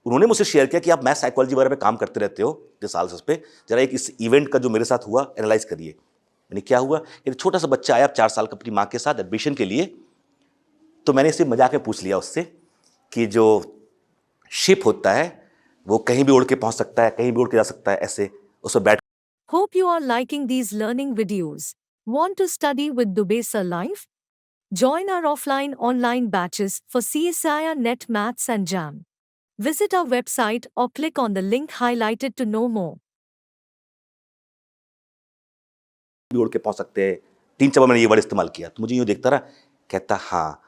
उन्होंने मुझसे शेयर किया कि आप मैथ साइकोलॉजी वगैरह पे काम करते रहते हो इतने साल से, उस पर जरा एक इस इवेंट का जो मेरे साथ हुआ एनालाइज करिए। मैंने क्या हुआ, एक छोटा सा बच्चा आया 4 साल का अपनी माँ के साथ एडमिशन के लिए। तो मैंने इसे मजाक में पूछ लिया उससे कि जो शिप होता है वो कहीं भी उड़ के पहुंच सकता है, कहीं भी उड़ के जा सकता है, ऐसे उस पर बैठ। Hope you are liking these learning videos. Want to study with Dubey Live? Join our offline online batches for CSIR Net Maths and JAM. Visit our website or click on the link highlighted to know more. भी उड़ के पहुंच सकते हैं। 3-4 बार मैंने ये word इस्तेमाल किया तो मुझे यूं देखता रहा, कहता हाँ।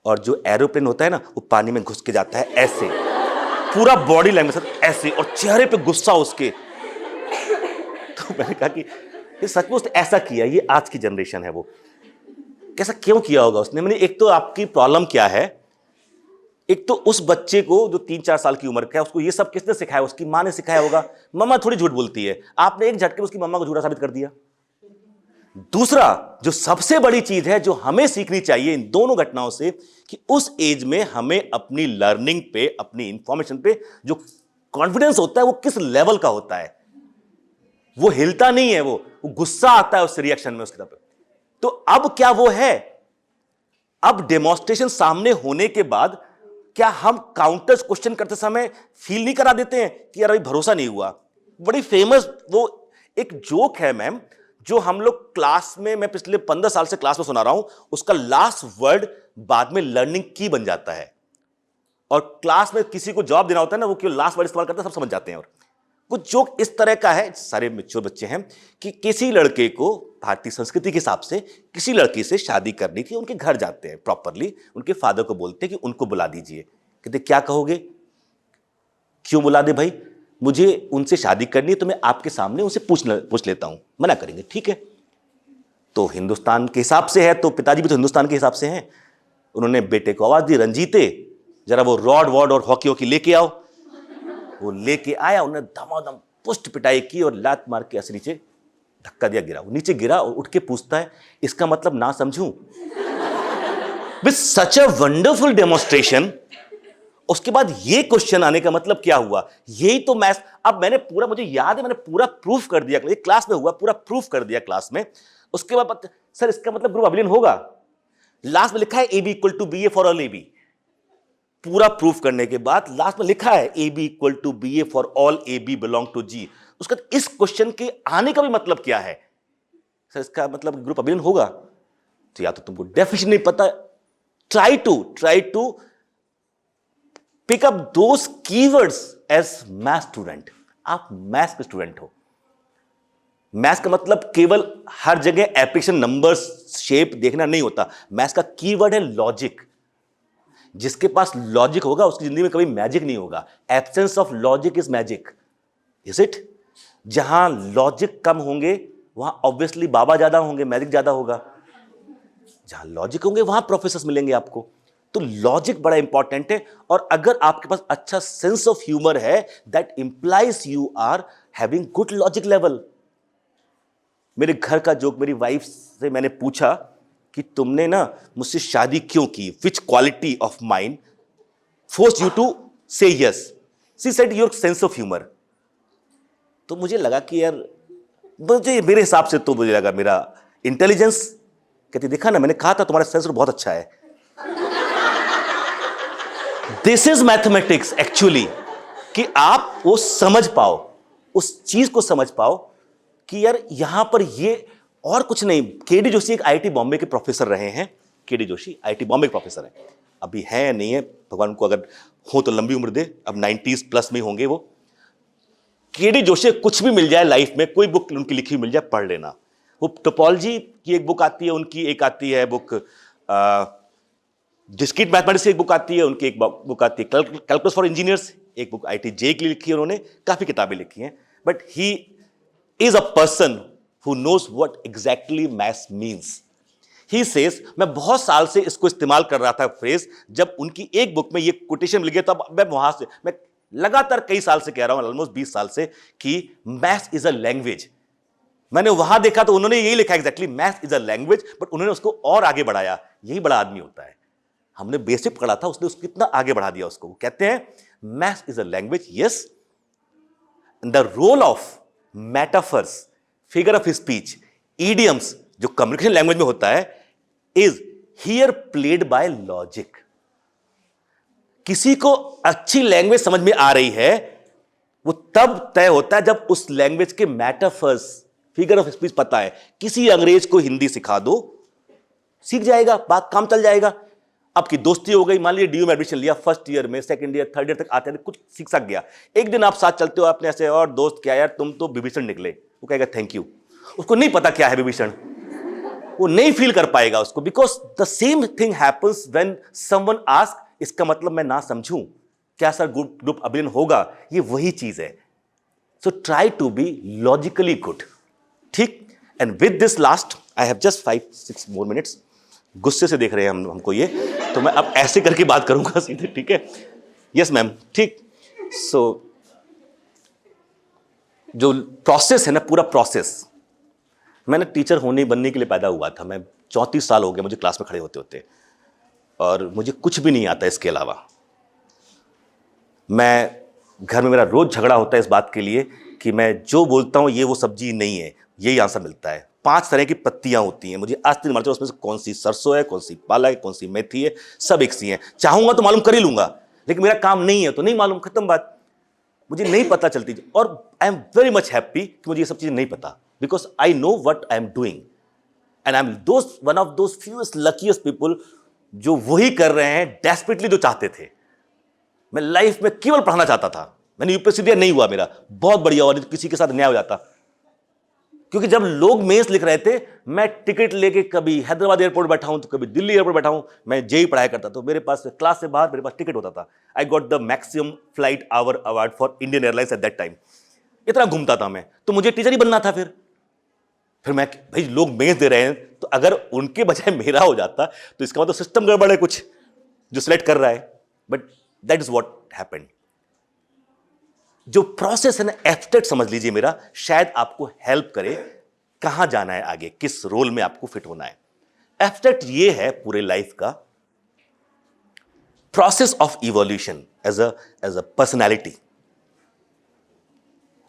और जो एरोप्लेन होता है ना, वो पानी में घुस के जाता है ऐसे, पूरा बॉडी लैंग्वेज ऐसे, और चेहरे पे गुस्सा उसके। तो मैंने कहा कि ये सच में उसने ऐसा किया, ये आज की जनरेशन है। वो कैसा क्यों किया होगा उसने? मैंने एक तो आपकी प्रॉब्लम क्या है, एक तो उस बच्चे को जो 3-4 साल की उम्र का है, उसको ये सब किसने सिखाया? उसकी माँ ने सिखाया होगा। मम्मा थोड़ी झूठ बोलती है, आपने एक झटके में उसकी मम्मा को झूठा साबित कर दिया। दूसरा जो सबसे बड़ी चीज है जो हमें सीखनी चाहिए इन दोनों घटनाओं से, कि उस एज में हमें अपनी लर्निंग पे, अपनी इंफॉर्मेशन पे जो कॉन्फिडेंस होता है वो किस लेवल का होता है। वो हिलता नहीं है, वो गुस्सा आता है उस रिएक्शन में उसकी तरफ। तो अब क्या वो है? अब डेमोन्स्ट्रेशन सामने होने के बाद क्या हम काउंटर्स क्वेश्चन करते समय फील नहीं करा देते हैं कि यार अभी भरोसा नहीं हुआ? बड़ी फेमस वो एक जोक है मैम, जो हम लोग क्लास में, मैं पिछले 15 साल से क्लास में सुना रहा हूं, उसका लास्ट वर्ड बाद में लर्निंग की बन जाता है। और क्लास में किसी को जवाब देना होता है ना, वो क्यों लास्ट वर्ड इस्तेमाल करता है, सब समझ जाते हैं। और कुछ जोक इस तरह का है, सारे मैच्योर बच्चे हैं, कि किसी लड़के को भारतीय संस्कृति के हिसाब से किसी लड़की से शादी करनी थी, उनके घर जाते हैं प्रॉपरली, उनके फादर को बोलते हैं कि उनको बुला दीजिए। कहते क्या कहोगे? क्यों बुला दे भाई? मुझे उनसे शादी करनी है तो मैं आपके सामने उनसे पूछ लेता हूं। मना करेंगे, ठीक है। तो हिंदुस्तान के हिसाब से है, तो पिताजी भी तो हिंदुस्तान के हिसाब से हैं। उन्होंने बेटे को आवाज दी, रंजीते जरा वो रॉड वॉड और हॉकी वॉकी लेके आओ। वो लेके आया, उन्होंने धमाधम पुष्ट पिटाई की और लात मार के ऐसे नीचे धक्का दिया, गिरा। वो नीचे गिरा और उठ के पूछता है, इसका मतलब ना समझूं? With such a wonderful demonstration. उसके बाद ये क्वेश्चन आने का मतलब क्या हुआ? यही तो मैथ्स। अब मैंने पूरा, मुझे याद है, मैंने पूरा प्रूफ कर दिया, ये क्लास में हुआ, पूरा प्रूफ कर दिया क्लास में। उसके बाद सर इसका मतलब ग्रुप अबिलियन होगा? लास्ट में लिखा है AB equal to BA for all AB। पूरा प्रूफ करने के बाद लास्ट में लिखा है AB equal to BA for all AB belong to G। उसका इस क्वेश्चन के आने का भी मतलब क्या है? सर इसका मतलब ग्रुप अबिलियन होगा? तो या तो तुमको डेफिनेशन नहीं पता, try to pick up those keywords as math student. आप मैथ्स के स्टूडेंट हो। मैथ्स का मतलब केवल हर जगह एप्लीकेशन, नंबर्स, शेप देखना नहीं होता। मैथ्स का कीवर्ड है लॉजिक। जिसके पास लॉजिक होगा उसकी जिंदगी में कभी मैजिक नहीं होगा। Absence of logic is magic, is it? जहां लॉजिक कम होंगे वहां ऑब्वियसली बाबा ज्यादा होंगे, मैजिक ज्यादा होगा। जहां लॉजिक होंगे वहां प्रोफेसर्स मिलेंगे आपको। तो लॉजिक बड़ा इंपॉर्टेंट है। और अगर आपके पास अच्छा सेंस ऑफ ह्यूमर है, that implies you are having good logic level. मेरे घर का जोक, मेरी वाइफ से मैंने पूछा कि तुमने ना मुझसे शादी क्यों की? Which quality of mind force you to say yes? She said your sense of humour. तो मुझे लगा कि यार, मुझे मेरे हिसाब से तो मुझे लगा मेरा इंटेलिजेंस। कहती देखा ना, मैंने कहा था तुम्हारा सेंस बहुत अच्छा है। दिस इज मैथमेटिक्स एक्चुअली, कि आप वो समझ पाओ, उस चीज को समझ पाओ कि यार यहां पर ये और कुछ नहीं। केडी जोशी एक आईआईटी बॉम्बे के प्रोफेसर रहे हैं। केडी जोशी आईआईटी बॉम्बे के प्रोफेसर हैं, अभी है नहीं है, भगवान को अगर हो तो लंबी उम्र दे, अब 90s प्लस में होंगे वो। केडी जोशी कुछ भी मिल जाए लाइफ में, कोई बुक उनकी लिखी मिल जाए, पढ़ लेना। वो टोपोलॉजी की एक बुक आती है उनकी, एक आती है बुक डिस्क्रीट मैथमेटिक्स की एक बुक आती है उनकी, एक बुक आती है कैलकुलस फॉर इंजीनियर्स, एक बुक आईआईटी जे के लिए लिखी है उन्होंने। काफी किताबें लिखी हैं, but he is a person who knows what exactly math means. He says, मैं बहुत साल से इसको इस्तेमाल कर रहा था फ्रेज, जब उनकी एक बुक में ये कोटेशन मिल गया तब मैं वहां से, मैं लगातार कई साल से कह रहा हूं, ऑलमोस्ट 20 साल से, कि मैथ इज अ लैंग्वेज। मैंने वहां देखा तो उन्होंने यही लिखा exactly, math is a language, but उन्होंने उसको और आगे बढ़ाया। यही बड़ा आदमी होता है। हमने बेसिक पढ़ा था, उसने उसको कितना आगे बढ़ा दिया उसको। वो कहते हैं math is a language, yes, the role of metaphors, figure of speech, idioms, जो कम्युनिकेशन लैंग्वेज में होता है, is here played by logic. किसी को अच्छी लैंग्वेज समझ में आ रही है वो तब तय होता है जब उस लैंग्वेज के मेटाफर्स, फिगर ऑफ स्पीच पता है। किसी अंग्रेज को हिंदी सिखा दो, सीख जाएगा, बात काम चल जाएगा। आपकी दोस्ती हो गई, मान लीजिए डीयू में एडमिशन लिया, फर्स्ट ईयर में, सेकंड ईयर, थर्ड ईयर तक आते हैं कुछ सीख सक गया, एक दिन आप साथ चलते हो, आपने ऐसे और दोस्त क्या यार तुम तो विभीषण निकले, वो कहेगा थैंक यू। उसको नहीं पता क्या है विभीषण, वो नहीं फील कर पाएगा उसको, because the same thing happens when someone ask, इसका मतलब मैं ना समझूं, क्या सर ग्रुप अभिनय होगा, ये वही चीज है। So try to be logically good, ठीक। And with this last I have just 5-6 more minutes. गुस्से से देख रहे हैं हमको ये, तो मैं अब ऐसे करके बात करूंगा सीधे, ठीक है। यस मैम, ठीक। सो जो प्रोसेस है ना, पूरा प्रोसेस, मैंने टीचर होने बनने के लिए पैदा हुआ था। मैं 34 साल हो गए मुझे क्लास में खड़े होते होते, और मुझे कुछ भी नहीं आता इसके अलावा। मैं घर में मेरा रोज झगड़ा होता है इस बात के लिए कि मैं जो बोलता हूं ये वो सब्जी नहीं है, यही आंसर मिलता है। 5 तरह की पत्तियां होती हैं, मुझे आज तक मालूम उसमें से कौन सी सरसों है, कौन सी पालक है, कौन सी मेथी है, सब एक सी है। चाहूंगा तो मालूम कर ही लूंगा, लेकिन मेरा काम नहीं है तो नहीं मालूम, खत्म बात। मुझे नहीं पता चलती, और I am very much happy कि मुझे ये सब चीजें नहीं पता, because I know what I am doing and I am one of those fewest luckiest people जो वही कर रहे हैं डेस्परेटली जो चाहते थे। मैं लाइफ में केवल पढ़ना चाहता था, मैंने यूपीएससी दिया, नहीं हुआ मेरा, बहुत बढ़िया, और किसी के साथ न्याय हो जाता। क्योंकि जब लोग मेंस लिख रहे थे, मैं टिकट लेके कभी हैदराबाद एयरपोर्ट बैठा हूं तो कभी दिल्ली एयरपोर्ट बैठा हूं, मैं जेई पढ़ाया करता, तो मेरे पास क्लास से बाहर मेरे पास टिकट होता था। I got the maximum flight hour award for Indian Airlines at that time. इतना घूमता था मैं, तो मुझे टीचर ही बनना था। फिर मैं, भाई लोग मेंस दे रहे हैं, तो अगर उनके बजाय मेरा हो जाता तो इसका मतलब सिस्टम गड़बड़ है कुछ जो सिलेक्ट कर रहा है। But that is what happened. जो प्रोसेस है ना, एब्स्ट्रैक्ट समझ लीजिए मेरा, शायद आपको हेल्प करे कहां जाना है आगे, किस रोल में आपको फिट होना है। एब्स्ट्रैक्ट ये है पूरे लाइफ का process of evolution as a personality.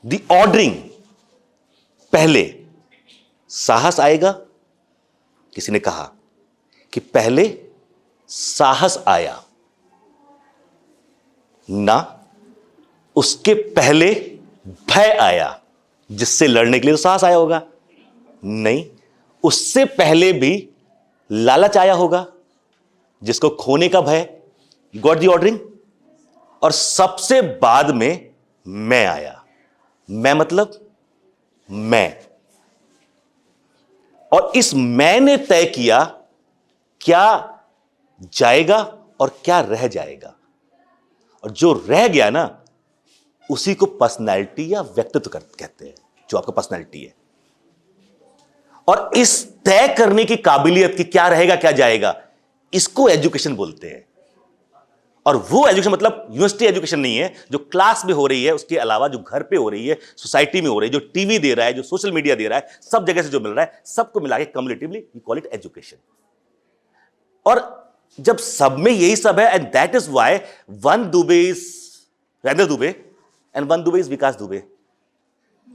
The ordering, पहले साहस आएगा। किसी ने कहा कि पहले साहस आया ना, उसके पहले भय आया, जिससे लड़ने के लिए तो साहस आया होगा नहीं, उससे पहले भी लालच आया होगा, जिसको खोने का भय, गॉट दी ऑर्डरिंग, और सबसे बाद में मैं आया। मैं मतलब मैं, और इस मैंने तय किया क्या जाएगा और क्या रह जाएगा, और जो रह गया ना उसी को पर्सनैलिटी या व्यक्तित्व कहते हैं, जो आपका पर्सनैलिटी है। और इस तय करने की काबिलियत कि क्या रहेगा क्या जाएगा, इसको एजुकेशन बोलते हैं। और वो एजुकेशन मतलब यूनिवर्सिटी एजुकेशन नहीं है जो क्लास में हो रही है, उसके अलावा जो घर पे हो रही है, सोसाइटी में हो रही है, जो टीवी दे रहा है, जो सोशल मीडिया दे रहा है, सब जगह से जो मिल रहा है, सबको मिला के cumulatively we call it education. और जब सब में यही सब है, and that is why one Dubey is Rajendra Dubey and one Dubey is Vikas Dubey.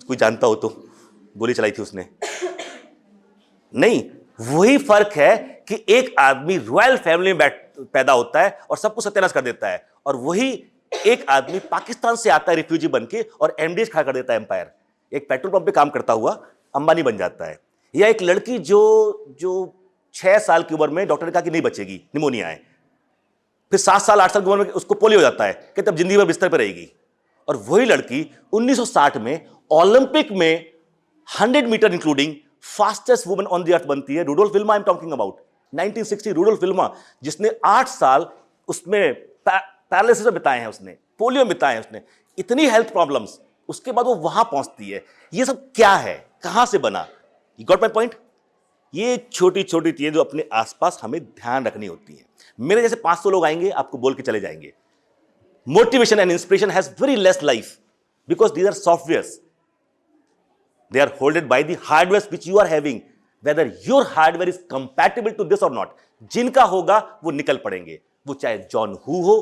कोई जानता हो तो गोली चलाई थी उसने, नहीं, वही फर्क है कि एक आदमी रॉयल फैमिली में पैदा होता है और सबको सत्यानाश कर देता है, और वही एक आदमी पाकिस्तान से आता है रिफ्यूजी बनके और एमडीएस खड़ा कर देता है एम्पायर। एक पेट्रोल पंप पे काम करता हुआ अंबानी बन जाता है। या एक लड़की जो 6 साल की उम्र में डॉक्टर ने कहा कि नहीं बचेगी, निमोनिया है, फिर 7 साल 8 साल की उम्र में उसको पोलियो हो जाता है कि तब जिंदगी भर बिस्तर पर रहेगी। और वही लड़की 1960 में ओलंपिक में 100 metre including fastest woman on the earth बनती है। Rudolph Wilma I am talking about 1960, Rudolph Wilma, जिसने 8 साल उसमें पैरालिसिस में बिताए हैं, उसने पोलियो में बिताए हैं, उसने इतनी हेल्थ प्रॉब्लम्स, उसके बाद वो वहां पहुंचती है। ये सब क्या है, कहां से बना, यू गॉट माय पॉइंट। ये छोटी छोटी चीजें जो अपने आसपास हमें ध्यान रखनी होती है। मेरे जैसे 500 लोग आएंगे, आपको बोल के चले जाएंगे। Motivation and inspiration has very less life because these are softwares, they are holded by the hardware which you are having, whether your hardware is compatible to this or not। जिनका होगा वो निकल पड़ेंगे, वो चाहे जॉन हू हो,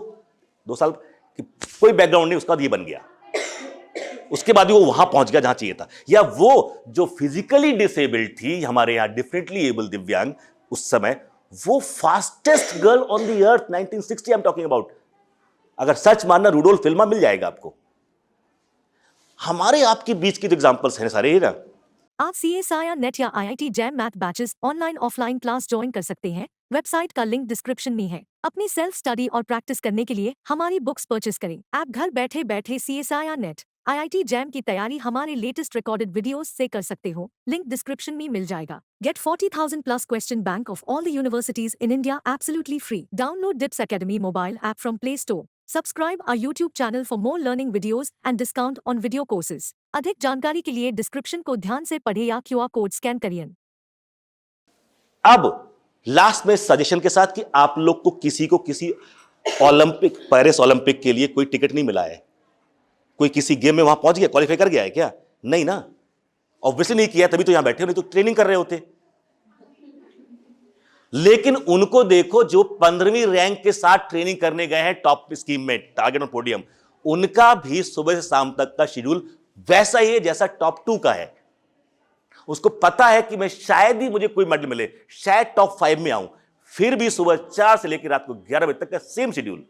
2 साल की कोई बैकग्राउंड नहीं, उसका ये बन गया, उसके बाद वो वहां पहुंच गया जहां चाहिए था। या वो जो फिजिकली डिसेबल्ड थी, हमारे यहां डिफरेंटली एबल दिव्यांग, उस समय वो fastest girl on the earth 1960 I am talking about. अगर सच मानना, रुडोल्फ विल्मा मिल जाएगा आपको। हमारे आपके बीच के जो एग्जांपल्स हैं सारे ना, आप CSI या नेट या IIT jam math batches online offline class join कर सकते हैं। वेबसाइट का लिंक डिस्क्रिप्शन में है। अपनी सेल्फ स्टडी और प्रैक्टिस करने के लिए हमारी बुक्स परचेस करें। आप घर बैठे बैठे CSI या नेट IIT जैम की तैयारी हमारे लेटेस्ट रिकॉर्डेड वीडियोस से कर सकते हो। लिंक डिस्क्रिप्शन में मिल जाएगा। Get 40,000 plus question bank of all the universities in India absolutely free. Download DIPS Academy mobile app from Play Store. Subscribe our YouTube channel for more learning videos and discount on video courses. अधिक जानकारी के लिए description को ध्यान से पढ़े या QR code scan करिए। अब लास्ट में सजेशन के साथ कि आप लोग को किसी ओलंपिक, पेरिस ओलंपिक के लिए कोई टिकट नहीं मिला है, कोई किसी गेम में वहां पहुंच गया, क्वालिफाई कर गया है क्या? नहीं ना, ऑब्वियसली नहीं किया, तभी तो यहां बैठे हो, नहीं तो ट्रेनिंग कर रहे होते। लेकिन उनको देखो जो 15वीं रैंक के साथ ट्रेनिंग करने गए हैं टॉप स्कीम में, टारगेट ऑन पोडियम, उनका भी सुबह से शाम तक का शेड्यूल वैसा ही है जैसा टॉप 2 का है। उसको पता है कि मैं शायद ही मुझे कोई मेडल मिले, शायद टॉप 5 में आऊं, फिर भी सुबह 4 से लेकर रात को 11 बजे तक का सेम शेड्यूल।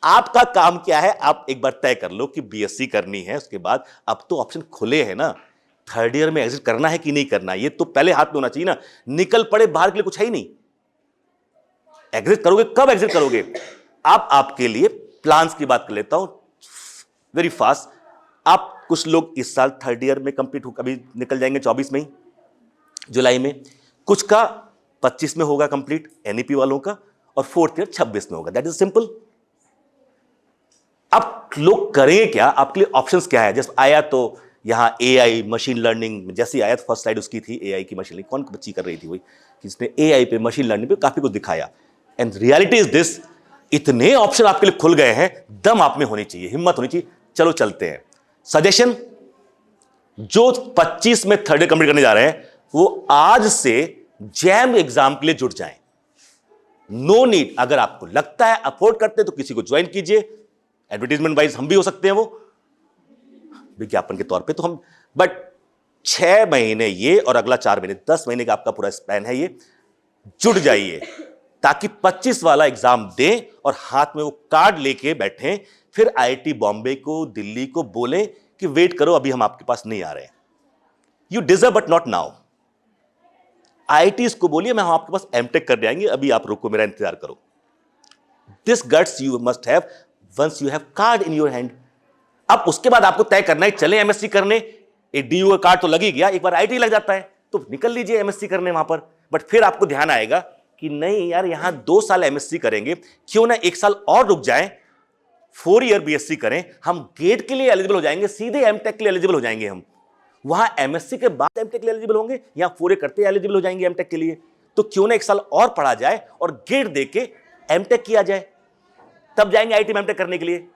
आपका काम क्या है, आप एक बार तय कर लो कि BSc करनी है, उसके बाद अब तो ऑप्शन खुले हैं ना, थर्ड ईयर में एग्जिट करना है कि नहीं करना, ये तो पहले हाथ में होना चाहिए ना। निकल पड़े बाहर के लिए कुछ है ही नहीं, एग्जिट करोगे कब एग्जिट करोगे? अब आपके लिए प्लान्स की बात कर लेता हूं वेरी फास्ट। आप कुछ लोग इस साल थर्ड ईयर में कंप्लीट हो, अभी निकल जाएंगे 24 में ही, जुलाई में, कुछ का 25 में होगा कंप्लीट NEP वालों का, और फोर्थ ईयर 26 में होगा। That is simple. अब लोग करेंगे क्या, आपके लिए ऑप्शंस क्या है? जैसे आया तो यहां AI मशीन लर्निंग, जैसे आया फर्स्ट स्लाइड उसकी थी AI की मशीन लर्निंग, कौन बच्ची कर रही थी वही, जिसने AI पे मशीन लर्निंग पे काफी कुछ दिखाया। एंड रियलिटी इज दिस, इतने ऑप्शन आपके लिए खुल गए हैं, दम आप में होनी चाहिए, हिम्मत होनी चाहिए। चलो चलते हैं। सजेशन, जो 25 में थर्ड ईयर कंप्लीट करने जा रहे हैं वो आज से जैम एग्जाम के लिए जुट जाएं। नो नीड, अगर आपको लगता है अफोर्ड करते तो किसी को ज्वाइन कीजिए, एडवर्टीजमेंट वाइज हम भी हो सकते हैं, वो विज्ञापन के तौर पे तो हम, बट 6 महीने ये और अगला 4 महीने, 10 महीने का आपका पूरा स्पैन है, ये जुट जाइए ताकि 25 वाला एग्जाम दें और हाथ में वो कार्ड लेके बैठें, फिर IIT बॉम्बे को, दिल्ली को बोलें कि वेट करो, अभी हम आपके पास नहीं आ रहे हैं, you deserve but not now. IITs को बोलिए मैं हम आपके पास MTech कर जाएंगे, अभी आप रुको, मेरा इंतजार करो। This guts you must have once you have card in your hand. अब उसके बाद आपको तय करना है, चले MSc करने, एक DU का कार्ड तो लग ही गया, एक बार IIT लग जाता है तो निकल लीजिए MSc करने वहां पर। बट फिर आपको ध्यान आएगा कि नहीं यार, यहां 2 साल MSc करेंगे, क्यों ना 1 साल और रुक जाएं, 4 ईयर BSc करें, हम गेट के लिए एलिजिबल हो जाएंगे, सीधे MTech के लिए एलिजिबल हो जाएंगे। हम वहां MSc के बाद MTech के लिए एलिजिबल होंगे, या 4 ईयर करते एलिजिबल हो जाएंगे MTech के लिए। तो क्यों ना 1 साल और पढ़ा जाए और गेट देके MTech किया जाए, तब जाएंगे IIT में MTech करने के लिए।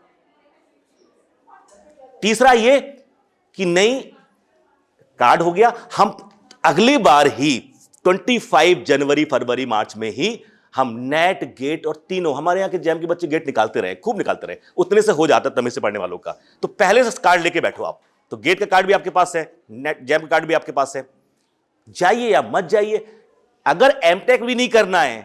तीसरा ये कि नहीं, कार्ड हो गया, हम अगली बार ही 25 जनवरी, फरवरी, मार्च में ही हम नेट, गेट और तीनों, हमारे यहाँ के जैम के बच्चे गेट निकालते रहे, खूब निकालते रहे, उतने से हो जाता तमिल से पढ़ने वालों का। तो पहले से कार्ड लेके बैठो आप, तो गेट का कार्ड भी आपके पास है, नेट जैम का कार्ड भी आपके पास है, जाइए या मत जाइए। अगर MTech भी नहीं करना है,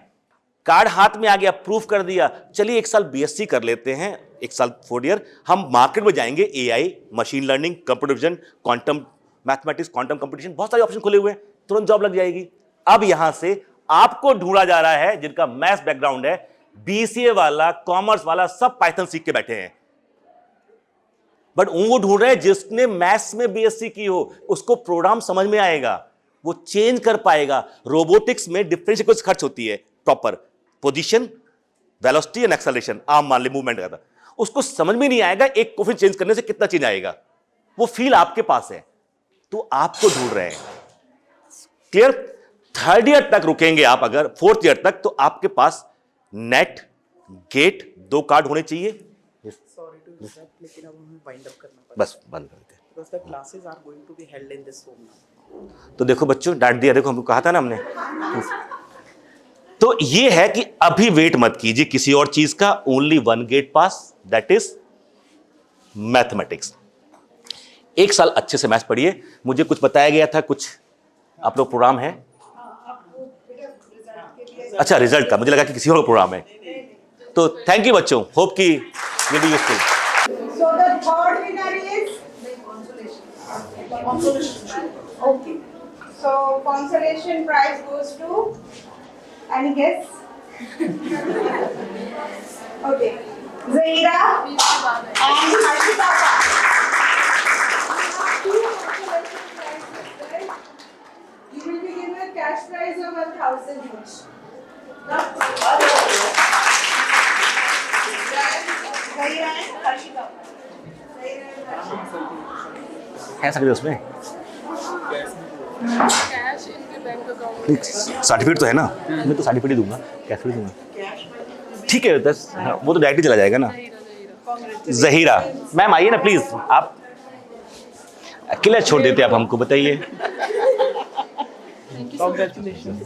कार्ड हाथ में आ गया, प्रूफ कर दिया, चलिए 1 साल BSc कर लेते हैं, 1 साल 4 ईयर, हम मार्केट में जाएंगे, AI, machine learning, computer vision, quantum mathematics, quantum competition, बहुत सारे ऑप्शन खुले हुए हैं, तुरंत जॉब लग जाएगी। अब यहां से आपको ढूंढा जा रहा है जिनका मैथ्स बैकग्राउंड है, BCA वाला, कॉमर्स वाला, सब पाइथन सीख के बैठे हैं, बट वो ढूंढ रहे हैं जिसने मैथ्स में BSc की हो, उसको प्रोग्राम समझ में आएगा, वो चेंज कर पाएगा। रोबोटिक्स में डिफरेंशियल इक्वेशन खर्च होती है, proper position, velocity and acceleration, आम मान ले मूवमेंट का, उसको समझ में नहीं आएगा एक कोफिन चेंज करने से कितना चेंज आएगा, वो फील आपके पास है, तो आपको ढूंढ रहे हैं। क्लियर? थर्ड ईयर तक रुकेंगे आप, अगर 4th ईयर तक, तो आपके पास नेट, गेट, 2 कार्ड होने चाहिए। Sorry to interrupt, लेकिन अब हमें वाइंड अप करना पड़ेगा। बस बंद कर देते हैं। Because the classes are going to be held in this room now. तो देखो बच्चों, डांट दिया, देखो हमको कहा था ना हमने। तो ये है कि अभी वेट मत कीजिए किसी और चीज का, only 1 gate pass, that is mathematics. 1 साल अच्छे से मैथ्स पढ़िए। मुझे कुछ बताया गया था, कुछ आप लोग प्रोग्राम है? अच्छा, रिजल्ट का मुझे लगा कि किसी और प्रोग्राम है। तो थैंक यू बच्चों, होप कि will be useful. So the third winner is consolation. Okay. So consolation prize goes to Any guess? Okay. Zahira and Harshita. You will be given a cash prize of 1,000 each. Zahira and Harshita. है सकते उसमें cash इनके bank account certificate तो है ना, मैं तो certificate ही दूंगा, कैश भी दूंगा। ठीक है, बस हाँ, वो तो डायरेक्ट चला जाएगा ना। जहीरा मैम आइए ना प्लीज, आप अकेला छोड़ देते आप हमको, बताइए। Congratulations.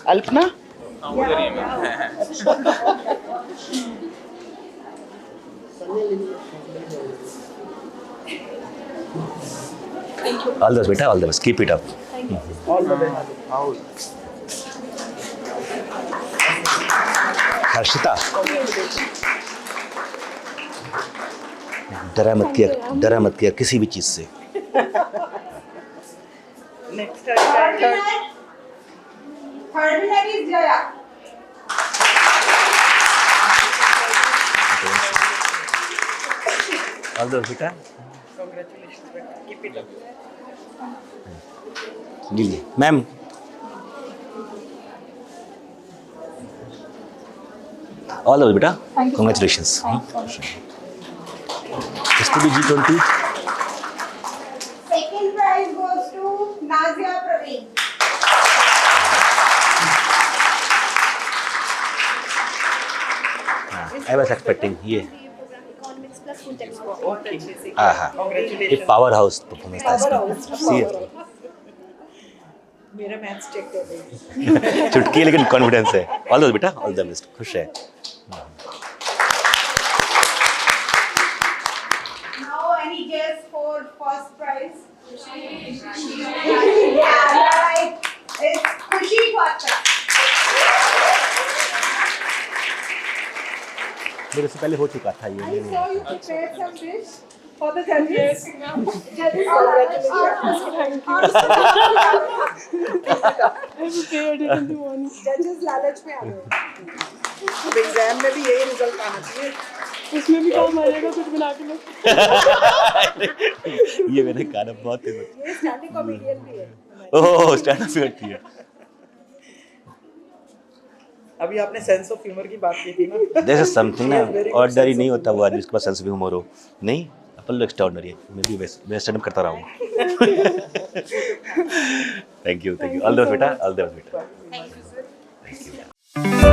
Alpana all the best बेटा, all the best, keep it up. all the best. Harshita डरा मत किया किसी भी चीज से। Next Third winner is Jaya. All the best बेटा। Congratulations, better. Keep it up. लीजिए मैम। ऑल द बेस्ट बेटा, congratulations. G20 Second prize goes to Nazia Praveen. I was expecting ये Okay. हाँ हाँ, Congratulations. एक पावर हाउस परफॉर्मेंस था इसका। Seriously मेरा मैथ्स चेक कर रही है। चुटकी है लेकिन कॉन्फिडेंस है। ऑल द बेटा, ऑल द बेस्ट, खुश है। Now, any guess for first prize? Yeah, right. It's Khushi Patra. मेरे से पहले हो चुका था I ये। saw you prepared some dish for the judges. Yes, ma'am. Judges judges लालच में आ गए। अब एग्जाम में भी यही रिजल्ट आना चाहिए। उसमें भी काम आ जाएगा कुछ बना के लो। ये मैंने गाना बहुत ये स्टैंडिंग कॉमेडियन भी है। ओह स्टैंड अप करती है। अभी आपने सेंस ऑफ ह्यूमर की बात की थी ना। दिस इज समथिंग ना, Yes, very good ordinary sense नहीं of होता वो आदमी जिसके पास सेंस ऑफ ह्यूमर हो। नहीं, अपन लोग एक्स्ट्राऑर्डिनरी है। मैं भी मैं स्टैंड अप करता रहा हूँ। Thank you, all the best बेटा, ऑल द बेस्ट बेटा। Thank you.